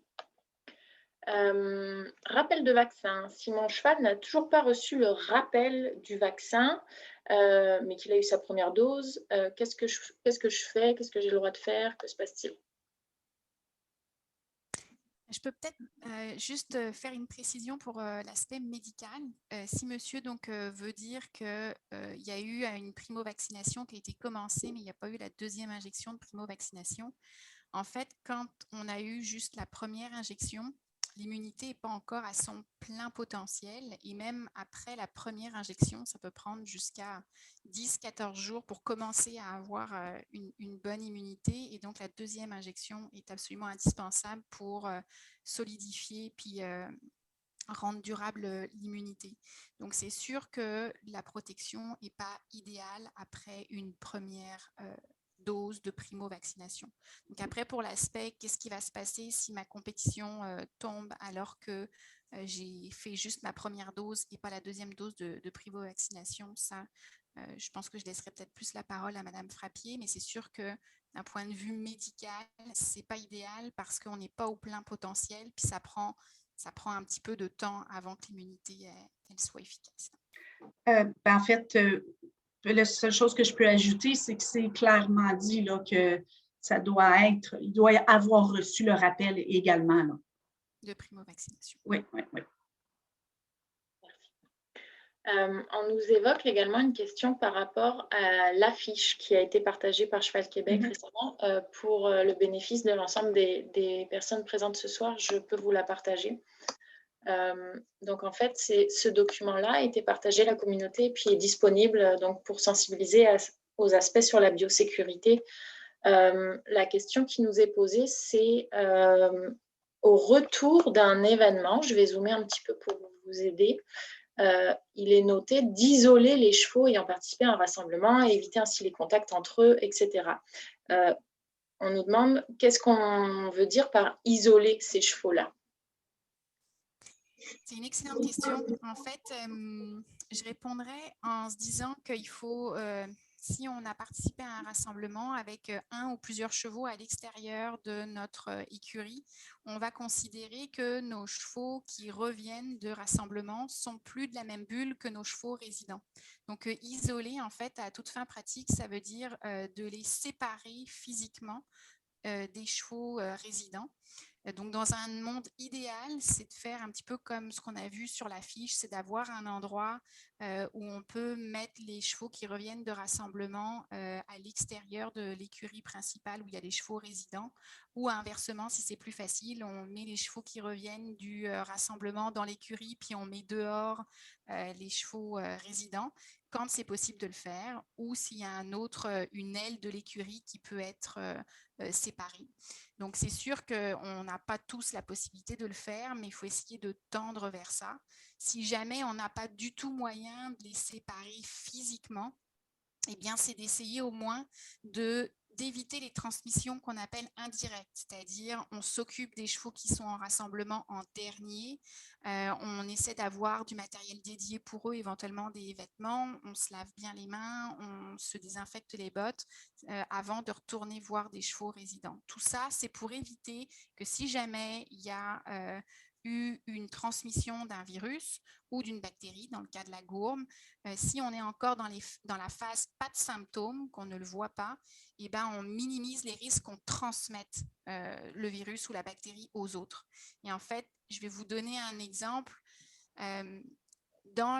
Speaker 1: Rappel de vaccin. Si mon cheval n'a toujours pas reçu le rappel du vaccin, mais qu'il a eu sa première dose, qu'est-ce que je fais? Qu'est-ce que j'ai le droit de faire? Que se passe-t-il?
Speaker 3: Je peux peut-être juste faire une précision pour l'aspect médical. Si monsieur donc, veut dire qu'il y a eu une primo-vaccination qui a été commencée, mais il n'y a pas eu la deuxième injection de primo-vaccination, en fait, quand on a eu juste la première injection, l'immunité n'est pas encore à son plein potentiel et même après la première injection, ça peut prendre jusqu'à 10-14 jours pour commencer à avoir une bonne immunité et donc la deuxième injection est absolument indispensable pour solidifier puis rendre durable l'immunité. Donc c'est sûr que la protection n'est pas idéale après une première dose de primo-vaccination. Donc après, pour l'aspect, qu'est-ce qui va se passer si ma compétition tombe alors que j'ai fait juste ma première dose et pas la deuxième dose de primo-vaccination? Ça, je pense que je laisserai peut-être plus la parole à Madame Frappier, mais c'est sûr que d'un point de vue médical, c'est pas idéal parce qu'on n'est pas au plein potentiel, puis ça prend un petit peu de temps avant que l'immunité elle soit efficace.
Speaker 2: En fait, la seule chose que je peux ajouter, c'est que c'est clairement dit là, que il doit avoir reçu le rappel également. Là.
Speaker 3: De primo-vaccination.
Speaker 2: Oui, oui, oui.
Speaker 1: On nous évoque également une question par rapport à l'affiche qui a été partagée par Cheval Québec récemment. Pour le bénéfice de l'ensemble des personnes présentes ce soir, je peux vous la partager. Donc, en fait, ce document-là a été partagé à la communauté et puis est disponible donc, pour sensibiliser aux aspects sur la biosécurité. La question qui nous est posée, c'est au retour d'un événement, je vais zoomer un petit peu pour vous aider, il est noté d'isoler les chevaux ayant participé à un rassemblement et éviter ainsi les contacts entre eux, etc. On nous demande qu'est-ce qu'on veut dire par isoler ces chevaux-là?
Speaker 3: C'est une excellente question. En fait, je répondrai en se disant qu'il faut si on a participé à un rassemblement avec un ou plusieurs chevaux à l'extérieur de notre écurie, on va considérer que nos chevaux qui reviennent de rassemblement sont plus de la même bulle que nos chevaux résidents. Donc, isoler, en fait, à toute fin pratique, ça veut dire de les séparer physiquement des chevaux résidents. Donc, dans un monde idéal, c'est de faire un petit peu comme ce qu'on a vu sur l'affiche, c'est d'avoir un endroit où on peut mettre les chevaux qui reviennent de rassemblement à l'extérieur de l'écurie principale où il y a les chevaux résidents, ou inversement, si c'est plus facile, on met les chevaux qui reviennent du rassemblement dans l'écurie, puis on met dehors les chevaux résidents, quand c'est possible de le faire, ou s'il y a une aile de l'écurie qui peut être séparée. Donc, c'est sûr qu'on n'a pas tous la possibilité de le faire, mais il faut essayer de tendre vers ça. Si jamais on n'a pas du tout moyen de les séparer physiquement, eh bien, c'est d'essayer au moins d'éviter les transmissions qu'on appelle indirectes, c'est-à-dire on s'occupe des chevaux qui sont en rassemblement en dernier, on essaie d'avoir du matériel dédié pour eux, éventuellement des vêtements, on se lave bien les mains, on se désinfecte les bottes avant de retourner voir des chevaux résidents. Tout ça, c'est pour éviter que si jamais il y a eu une transmission d'un virus ou d'une bactérie, dans le cas de la gourme, si on est encore dans la phase pas de symptômes, qu'on ne le voit pas, eh ben, on minimise les risques qu'on transmette le virus ou la bactérie aux autres. Et en fait, je vais vous donner un exemple. Dans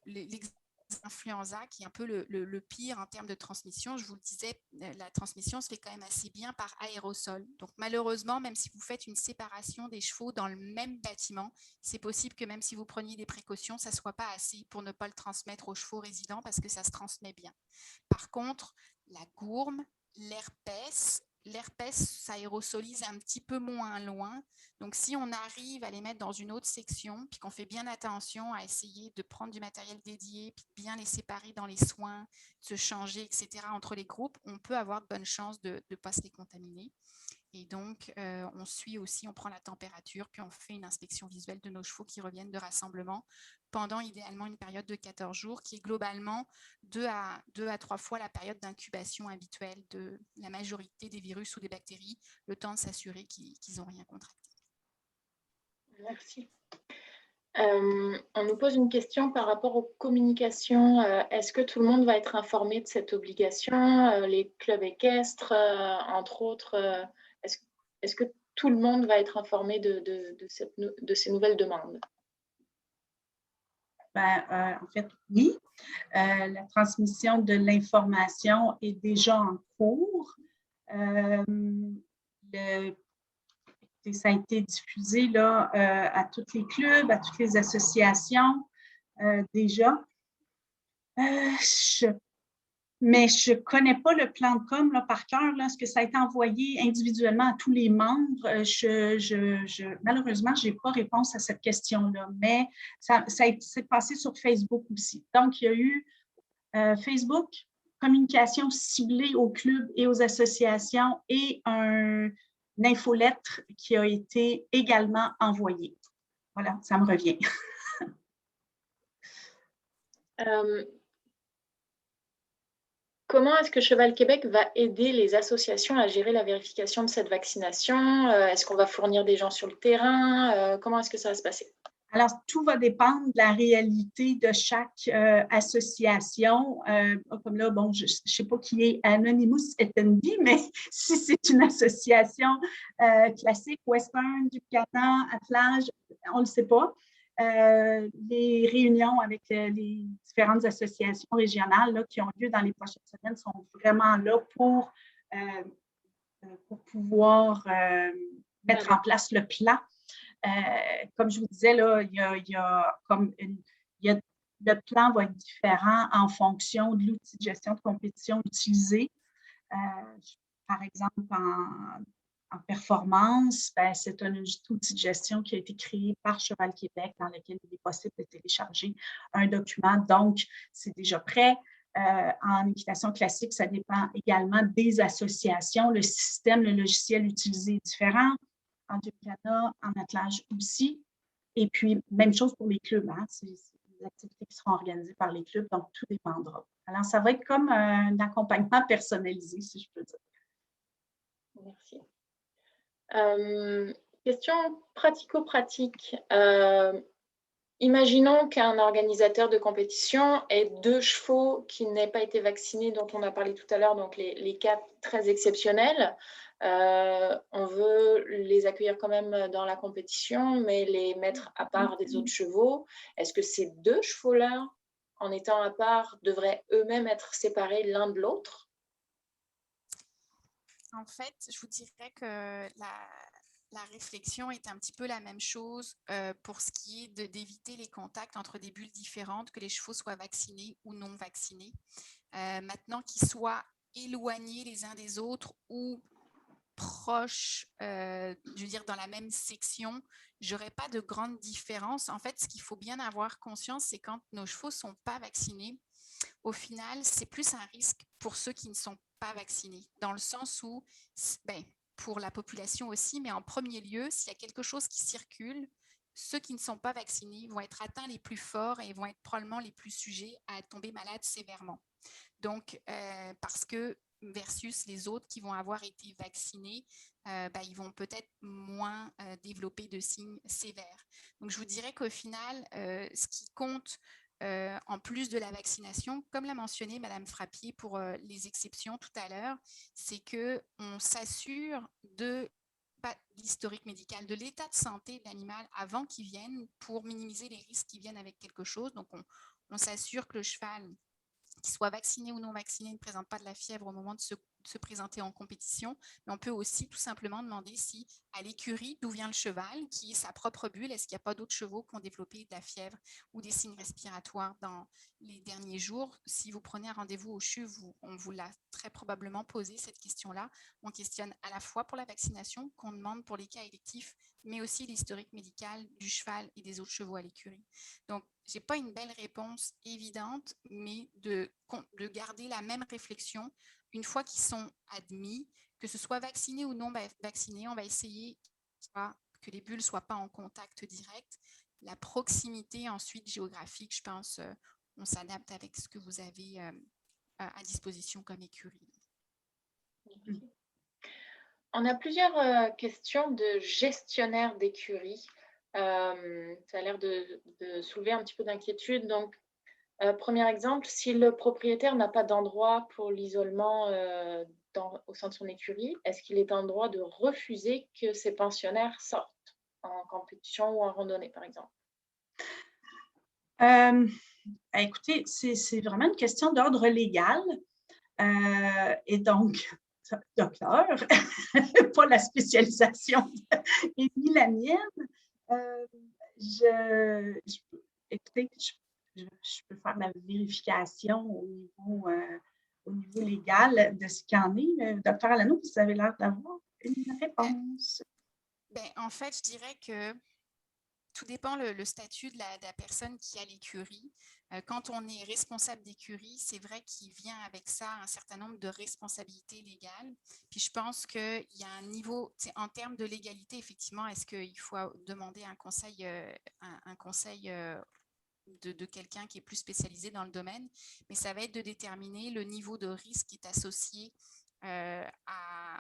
Speaker 3: l'influenza, qui est un peu le pire en termes de transmission, je vous le disais, la transmission se fait quand même assez bien par aérosol. Donc malheureusement, même si vous faites une séparation des chevaux dans le même bâtiment, c'est possible que même si vous preniez des précautions, ça ne soit pas assez pour ne pas le transmettre aux chevaux résidents parce que ça se transmet bien. Par contre, la gourme, l'herpès s'aérosolise un petit peu moins loin. Donc, si on arrive à les mettre dans une autre section, puis qu'on fait bien attention à essayer de prendre du matériel dédié, puis de bien les séparer dans les soins, de se changer, etc., entre les groupes, on peut avoir de bonnes chances de ne pas se les contaminer. Et donc, on suit aussi, on prend la température, puis on fait une inspection visuelle de nos chevaux qui reviennent de rassemblement pendant idéalement une période de 14 jours, qui est globalement 2 à 3 fois la période d'incubation habituelle de la majorité des virus ou des bactéries, le temps de s'assurer qu'ils n'ont rien contracté.
Speaker 1: Merci. On nous pose une question par rapport aux communications. Est-ce que tout le monde va être informé de cette obligation? Les clubs équestres, entre autres, est-ce que tout le monde va être informé de ces nouvelles demandes?
Speaker 2: En fait, oui. La transmission de l'information est déjà en cours. Ça a été diffusé là, à tous les clubs, à toutes les associations déjà. Mais je ne connais pas le plan de com là, par cœur. Est-ce que ça a été envoyé individuellement à tous les membres? Malheureusement, je n'ai pas réponse à cette question-là, mais ça s'est passé sur Facebook aussi. Donc, il y a eu Facebook, communication ciblée aux clubs et aux associations et une infolettre qui a été également envoyée. Voilà, ça me revient.
Speaker 1: Comment est-ce que Cheval Québec va aider les associations à gérer la vérification de cette vaccination? Est-ce qu'on va fournir des gens sur le terrain? Comment est-ce que ça va se passer?
Speaker 2: Alors, tout va dépendre de la réalité de chaque association. Comme là, bon, je ne sais pas qui est Anonymous FNB, mais si c'est une association classique, Western, Ducana, Attelage, on ne le sait pas. Les réunions avec les différentes associations régionales là, qui ont lieu dans les prochaines semaines sont vraiment là pour pouvoir mettre en place le plan. Comme je vous disais, là, le plan va être différent en fonction de l'outil de gestion de compétition utilisé. Par exemple, en performance, c'est un outil de gestion qui a été créé par Cheval Québec dans lequel il est possible de télécharger un document. Donc, c'est déjà prêt. En équitation classique, ça dépend également des associations. Le système, le logiciel utilisé est différent. En Ducana, en attelage aussi. Et puis, même chose pour les clubs. Hein. activités qui seront organisées par les clubs, donc tout dépendra. Alors, ça va être comme un accompagnement personnalisé, si je peux dire.
Speaker 1: Merci. Question pratico-pratique. Imaginons qu'un organisateur de compétition ait 2 chevaux qui n'aient pas été vaccinés, dont on a parlé tout à l'heure, donc les cas très exceptionnels. On veut les accueillir quand même dans la compétition, mais les mettre à part des autres chevaux. Est-ce que ces 2 chevaux-là, en étant à part, devraient eux-mêmes être séparés l'un de l'autre?
Speaker 3: En fait, je vous dirais que la réflexion est un petit peu la même chose pour ce qui est d'éviter les contacts entre des bulles différentes, que les chevaux soient vaccinés ou non vaccinés. Maintenant, qu'ils soient éloignés les uns des autres ou proches, je veux dire dans la même section, j'aurais pas de grande différence. En fait, ce qu'il faut bien avoir conscience, c'est quand nos chevaux ne sont pas vaccinés, au final, c'est plus un risque pour ceux qui ne sont pas vaccinés, dans le sens où, pour la population aussi, mais en premier lieu, s'il y a quelque chose qui circule, ceux qui ne sont pas vaccinés vont être atteints les plus forts et vont être probablement les plus sujets à tomber malades sévèrement. Donc, parce que versus les autres qui vont avoir été vaccinés, ils vont peut-être moins développer de signes sévères. Donc, je vous dirais qu'au final, ce qui compte en plus de la vaccination, comme l'a mentionné Madame Frappier pour les exceptions tout à l'heure, c'est qu'on s'assure de l'historique médical, de l'état de santé de l'animal avant qu'il vienne pour minimiser les risques qui viennent avec quelque chose. Donc, on s'assure que le cheval, qu'il soit vacciné ou non vacciné, ne présente pas de la fièvre au moment de se présenter en compétition. Mais on peut aussi tout simplement demander si, à l'écurie, d'où vient le cheval, qui est sa propre bulle, est-ce qu'il n'y a pas d'autres chevaux qui ont développé de la fièvre ou des signes respiratoires dans les derniers jours. Si vous prenez un rendez-vous au CHU, on vous l'a très probablement posé cette question-là. On questionne à la fois pour la vaccination, qu'on demande pour les cas électifs, mais aussi l'historique médical du cheval et des autres chevaux à l'écurie. Donc, je n'ai pas une belle réponse évidente, mais de garder la même réflexion une fois qu'ils sont admis, que ce soit vacciné ou non vacciné, on va essayer que les bulles ne soient pas en contact direct. La proximité ensuite géographique, je pense, on s'adapte avec ce que vous avez à disposition comme écurie.
Speaker 1: On a plusieurs questions de gestionnaires d'écurie. Ça a l'air de soulever un petit peu d'inquiétude. Donc, premier exemple, si le propriétaire n'a pas d'endroit pour l'isolement au sein de son écurie, est-ce qu'il est en droit de refuser que ses pensionnaires sortent en compétition ou en randonnée, par exemple?
Speaker 2: Écoutez, c'est vraiment une question d'ordre légal. Et donc, docteur, pas la spécialisation ni la mienne. Écoutez, je peux faire la vérification au niveau légal de ce qu'il en est. Docteur Alano, vous avez l'air d'avoir une réponse.
Speaker 3: En fait, je dirais que tout dépend le statut de la personne qui a l'écurie. Quand on est responsable d'écurie, c'est vrai qu'il vient avec ça un certain nombre de responsabilités légales. Puis je pense qu'il y a un niveau, en termes de légalité, effectivement, est-ce qu'il faut demander un conseil de quelqu'un qui est plus spécialisé dans le domaine, mais ça va être de déterminer le niveau de risque qui est associé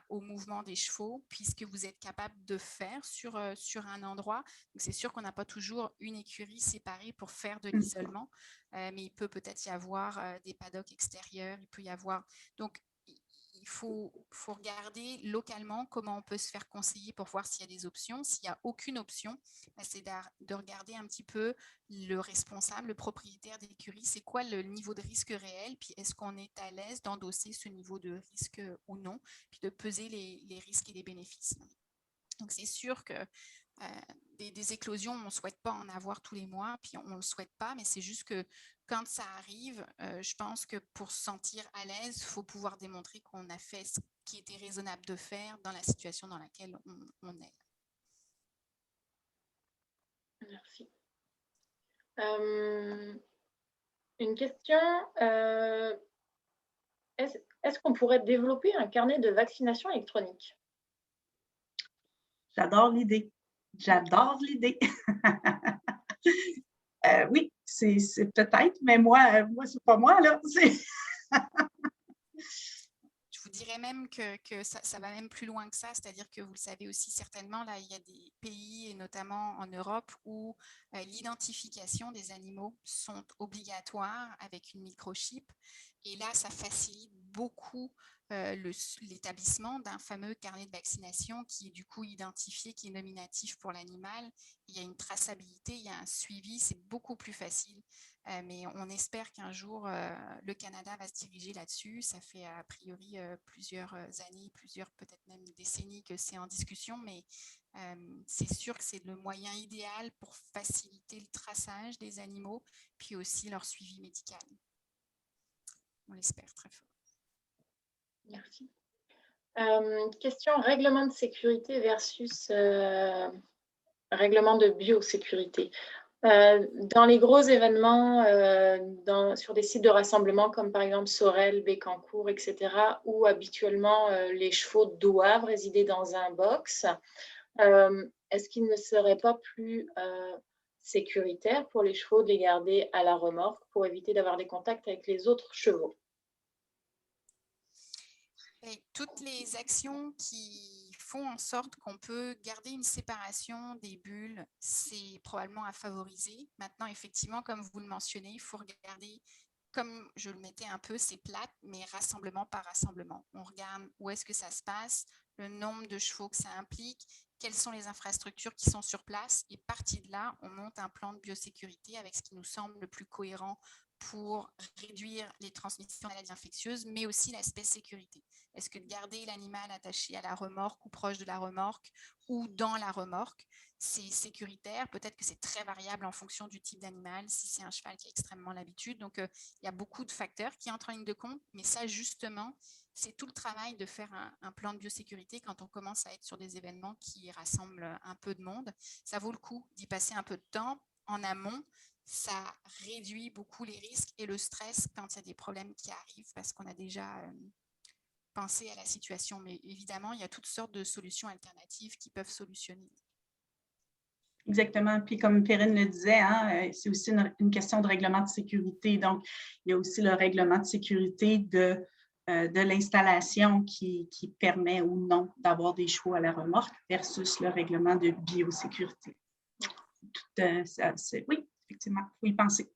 Speaker 3: au mouvement des chevaux, puisque vous êtes capable de faire sur un endroit. C'est sûr qu'on n'a pas toujours une écurie séparée pour faire de l'isolement, mais il peut peut-être y avoir des paddocks extérieurs, il peut y avoir... Donc, il faut regarder localement comment on peut se faire conseiller pour voir s'il y a des options. S'il n'y a aucune option, c'est de regarder un petit peu le responsable, le propriétaire d'écurie, c'est quoi le niveau de risque réel, puis est-ce qu'on est à l'aise d'endosser ce niveau de risque ou non, puis de peser les risques et les bénéfices. Donc, c'est sûr que des éclosions, on ne souhaite pas en avoir tous les mois, puis on ne le souhaite pas, mais c'est juste que quand ça arrive, je pense que pour se sentir à l'aise, il faut pouvoir démontrer qu'on a fait ce qui était raisonnable de faire dans la situation dans laquelle on est.
Speaker 1: Merci. Une question, est-ce qu'on pourrait développer un carnet de vaccination électronique?
Speaker 2: J'adore l'idée. J'adore l'idée. Oui, c'est peut-être, mais moi c'est pas moi, là.
Speaker 3: Je vous dirais même que ça va même plus loin que ça, c'est-à-dire que vous le savez aussi certainement, là, il y a des pays, et notamment en Europe, où l'identification des animaux sont obligatoires avec une microchip. Et là, ça facilite beaucoup l'établissement d'un fameux carnet de vaccination qui est du coup identifié, qui est nominatif pour l'animal. Il y a une traçabilité, il y a un suivi, c'est beaucoup plus facile. Mais on espère qu'un jour, le Canada va se diriger là-dessus. Ça fait a priori plusieurs années, plusieurs peut-être même décennies que c'est en discussion, mais c'est sûr que c'est le moyen idéal pour faciliter le traçage des animaux, puis aussi leur suivi médical. On l'espère très fort.
Speaker 1: Merci. Question règlement de sécurité versus règlement de biosécurité. Dans les gros événements, sur des sites de rassemblement comme par exemple Sorel, Bécancour, etc., où habituellement les chevaux doivent résider dans un box, est-ce qu'il ne serait pas plus sécuritaire pour les chevaux de les garder à la remorque pour éviter d'avoir des contacts avec les autres chevaux?
Speaker 3: Et toutes les actions qui font en sorte qu'on peut garder une séparation des bulles, c'est probablement à favoriser. Maintenant, effectivement, comme vous le mentionnez, il faut regarder, comme je le mettais un peu, c'est plate, mais rassemblement par rassemblement. On regarde où est-ce que ça se passe, le nombre de chevaux que ça implique, quelles sont les infrastructures qui sont sur place. Et parti de là, on monte un plan de biosécurité avec ce qui nous semble le plus cohérent pour réduire les transmissions de maladies infectieuses, mais aussi l'aspect sécurité. Est-ce que de garder l'animal attaché à la remorque ou proche de la remorque ou dans la remorque, c'est sécuritaire? Peut-être que c'est très variable en fonction du type d'animal, si c'est un cheval qui a extrêmement l'habitude. Donc, il y a beaucoup de facteurs qui entrent en ligne de compte, mais ça, justement, c'est tout le travail de faire un plan de biosécurité quand on commence à être sur des événements qui rassemblent un peu de monde. Ça vaut le coup d'y passer un peu de temps en amont. Ça réduit beaucoup les risques et le stress quand il y a des problèmes qui arrivent parce qu'on a déjà penser à la situation. Mais évidemment, il y a toutes sortes de solutions alternatives qui peuvent solutionner.
Speaker 2: Exactement. Puis comme Perrine le disait, hein, c'est aussi une question de règlement de sécurité. Donc, il y a aussi le règlement de sécurité de l'installation qui permet ou non d'avoir des chevaux à la remorque versus le règlement de biosécurité. Oui, effectivement, il faut y penser.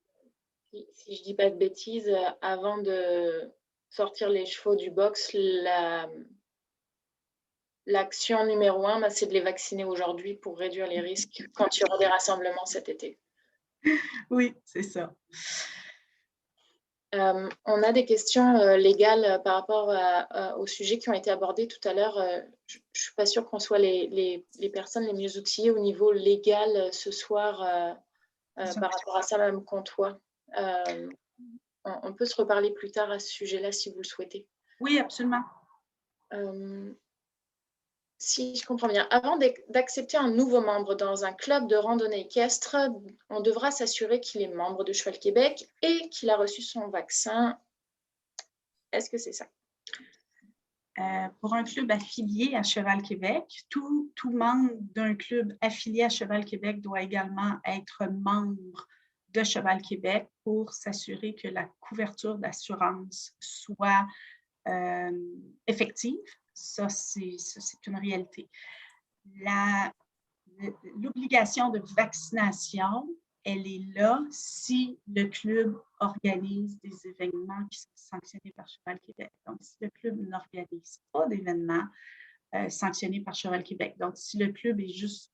Speaker 1: Si je ne dis pas de bêtises, avant de sortir les chevaux du box, l'action numéro 1, c'est de les vacciner aujourd'hui pour réduire les risques quand il y aura des rassemblements cet été.
Speaker 2: Oui, c'est ça.
Speaker 1: On a des questions légales par rapport aux sujets qui ont été abordés tout à l'heure. Je ne suis pas sûre qu'on soit les personnes les mieux outillées au niveau légal ce soir par rapport à ça, Mme Comtois. On peut se reparler plus tard à ce sujet-là si vous le souhaitez.
Speaker 2: Oui, absolument.
Speaker 1: Si je comprends bien, avant d'accepter un nouveau membre dans un club de randonnée équestre, on devra s'assurer qu'il est membre de Cheval Québec et qu'il a reçu son vaccin. Est-ce que c'est ça?
Speaker 2: Pour un club affilié à Cheval Québec, tout membre d'un club affilié à Cheval Québec doit également être membre de Cheval Québec pour s'assurer que la couverture d'assurance soit effective. Ça, c'est une réalité. L'obligation de vaccination, elle est là si le club organise des événements qui sont sanctionnés par Cheval Québec. Donc, si le club n'organise pas d'événements sanctionnés par Cheval Québec, donc si le club est juste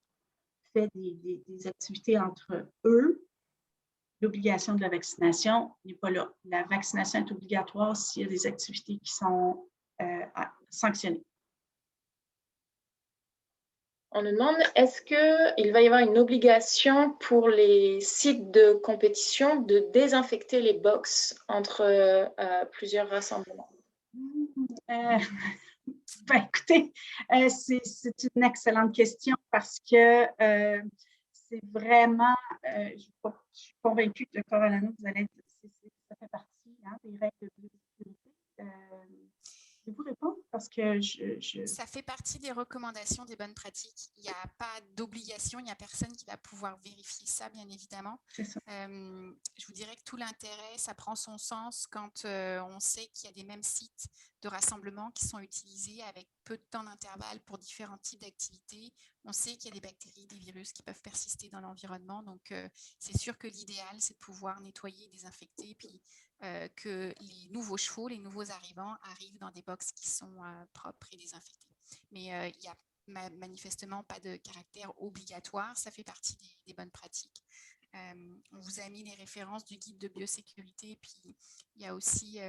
Speaker 2: fait des activités entre eux, l'obligation de la vaccination n'est pas là. La vaccination est obligatoire s'il y a des activités qui sont sanctionnées.
Speaker 1: On nous demande, est-ce qu'il va y avoir une obligation pour les sites de compétition de désinfecter les box entre plusieurs rassemblements?
Speaker 2: Écoutez, c'est une excellente question parce que c'est vraiment, je suis convaincue que le corps Alano, vous allez ça fait partie des règles de sécurité. Pouvez-vous répondre? Parce que
Speaker 3: Ça fait partie des recommandations des bonnes pratiques. Il n'y a pas d'obligation, il n'y a personne qui va pouvoir vérifier ça, bien évidemment.
Speaker 2: C'est ça.
Speaker 3: Je vous dirais que tout l'intérêt, ça prend son sens quand on sait qu'il y a des mêmes sites de rassemblement qui sont utilisés avec peu de temps d'intervalle pour différents types d'activités. On sait qu'il y a des bactéries, des virus qui peuvent persister dans l'environnement. Donc, c'est sûr que l'idéal, c'est de pouvoir nettoyer, désinfecter, puis que les nouveaux chevaux, les nouveaux arrivants arrivent dans des box qui sont propres et désinfectés. Mais il n'y a manifestement pas de caractère obligatoire, ça fait partie des bonnes pratiques. On vous a mis les références du guide de biosécurité, puis il y a aussi,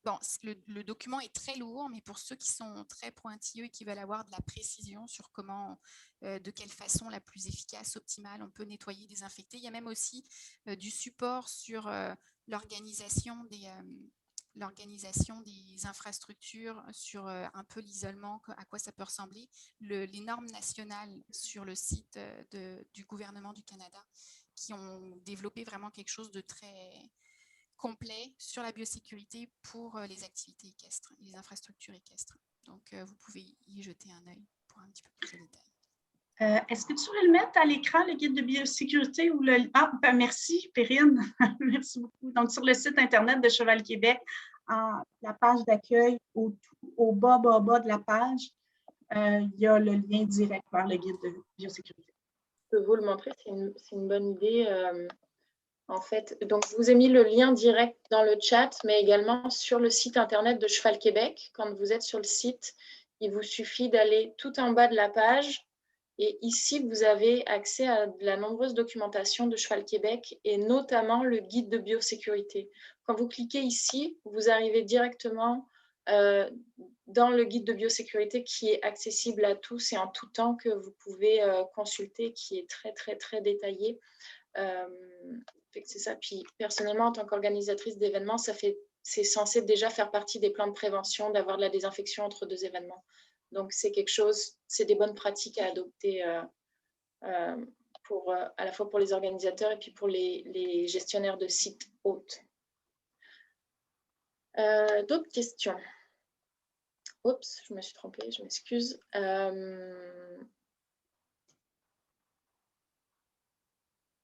Speaker 3: bon, le document est très lourd, mais pour ceux qui sont très pointilleux et qui veulent avoir de la précision sur comment, de quelle façon la plus efficace, optimale, on peut nettoyer, désinfecter. Il y a même aussi du support sur l'organisation des infrastructures, sur un peu l'isolement, à quoi ça peut ressembler, les normes nationales sur le site du gouvernement du Canada, qui ont développé vraiment quelque chose de très complet sur la biosécurité pour les activités équestres, les infrastructures équestres. Donc, vous pouvez y jeter un œil pour un petit peu plus de détails.
Speaker 2: Est-ce que tu veux le mettre à l'écran, le guide de biosécurité? Ou le... Ah, ben merci, Perrine. Merci beaucoup. Donc, sur le site Internet de Cheval Québec, la page d'accueil, au bas de la page, il y a le lien direct vers le guide de biosécurité.
Speaker 1: Je peux vous le montrer, c'est une bonne idée. En fait, donc je vous ai mis le lien direct dans le chat, mais également sur le site Internet de Cheval Québec. Quand vous êtes sur le site, il vous suffit d'aller tout en bas de la page. Et ici, vous avez accès à de la nombreuse documentation de Cheval Québec et notamment le guide de biosécurité. Quand vous cliquez ici, vous arrivez directement dans le guide de biosécurité qui est accessible à tous et en tout temps, que vous pouvez consulter, qui est très, très, très détaillé. C'est ça. Puis personnellement, en tant qu'organisatrice d'événements, c'est censé déjà faire partie des plans de prévention d'avoir de la désinfection entre deux événements. Donc, c'est quelque chose, c'est des bonnes pratiques à adopter à la fois pour les organisateurs et puis pour les gestionnaires de sites hôtes. D'autres questions? Oups, je me suis trompée, je m'excuse.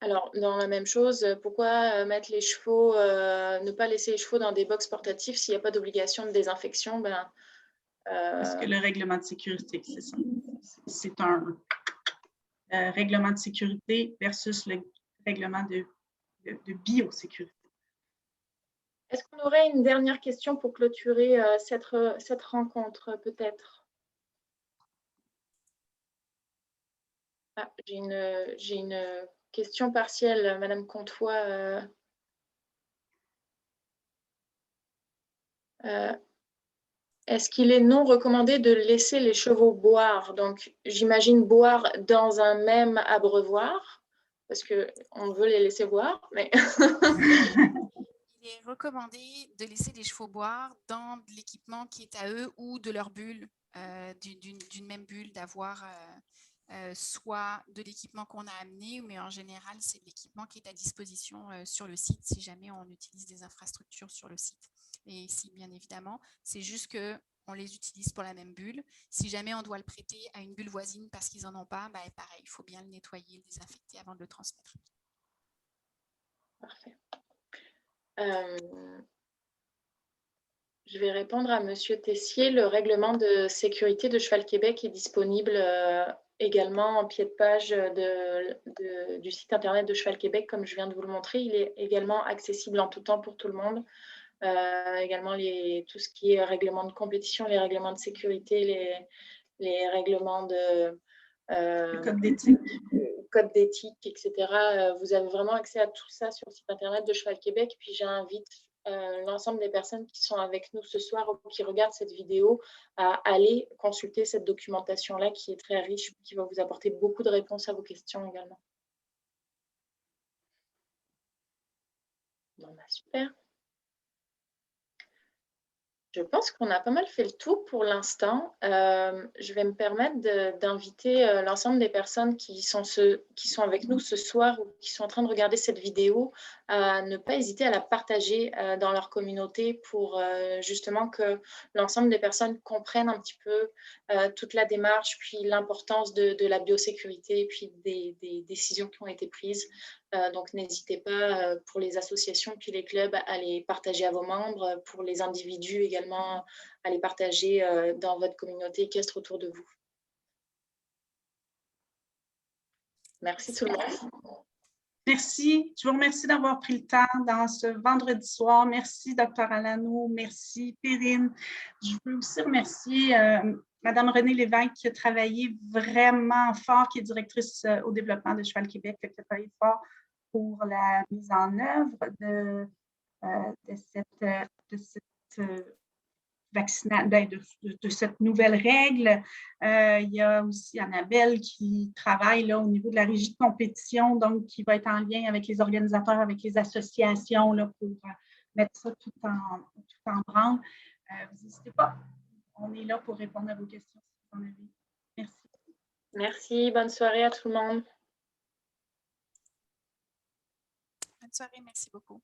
Speaker 1: Alors, dans la même chose, pourquoi mettre les chevaux, ne pas laisser les chevaux dans des box portatifs s'il n'y a pas d'obligation de désinfection?
Speaker 2: Parce que le règlement de sécurité, c'est ça. C'est un règlement de sécurité versus le règlement de biosécurité.
Speaker 1: Est-ce qu'on aurait une dernière question pour clôturer cette rencontre, peut-être? Ah, j'ai une question partielle, Madame Comtois. Est-ce qu'il est non recommandé de laisser les chevaux boire? Donc, j'imagine boire dans un même abreuvoir, parce qu'on veut les laisser boire, mais...
Speaker 3: Il est recommandé de laisser les chevaux boire dans de l'équipement qui est à eux ou de leur bulle, d'une même bulle, d'avoir soit de l'équipement qu'on a amené, mais en général, c'est de l'équipement qui est à disposition sur le site si jamais on utilise des infrastructures sur le site. Et si, bien évidemment, c'est juste qu'on les utilise pour la même bulle. Si jamais on doit le prêter à une bulle voisine parce qu'ils n'en ont pas, ben, pareil, il faut bien le nettoyer, le désinfecter avant de le transmettre.
Speaker 1: Parfait. Je vais répondre à Monsieur Tessier. Le règlement de sécurité de Cheval Québec est disponible également en pied de page du site internet de Cheval Québec, comme je viens de vous le montrer. Il est également accessible en tout temps pour tout le monde. Également tout ce qui est règlement de compétition, les règlements de sécurité, les règlements de code d'éthique, etc. Vous avez vraiment accès à tout ça sur le site internet de Cheval Québec. Puis j'invite l'ensemble des personnes qui sont avec nous ce soir ou qui regardent cette vidéo à aller consulter cette documentation-là qui est très riche, qui va vous apporter beaucoup de réponses à vos questions également. Bon, super. Je pense qu'on a pas mal fait le tour pour l'instant. Je vais me permettre d'inviter l'ensemble des personnes qui sont avec nous ce soir ou qui sont en train de regarder cette vidéo à ne pas hésiter à la partager dans leur communauté pour justement que l'ensemble des personnes comprennent un petit peu toute la démarche, puis l'importance de la biosécurité, puis des décisions qui ont été prises. Donc, n'hésitez pas pour les associations puis les clubs à les partager à vos membres, pour les individus également à les partager dans votre communauté équestre autour de vous. Merci tout le monde.
Speaker 2: Merci. Je vous remercie d'avoir pris le temps dans ce vendredi soir. Merci, Dr. Alano. Merci, Perrine. Je veux aussi remercier Mme Renée Lévesque qui a travaillé vraiment fort, qui est directrice au développement de Cheval Québec, qui a travaillé fort pour la mise en œuvre de cette nouvelle règle. Il y a aussi Annabelle qui travaille là, au niveau de la régie de compétition, donc qui va être en lien avec les organisateurs, avec les associations là, pour mettre ça tout en branle. Vous n'hésitez pas. On est là pour répondre à vos questions si vous en avez. Merci.
Speaker 1: Merci. Bonne soirée à tout le monde.
Speaker 3: Bonne soirée. Merci beaucoup.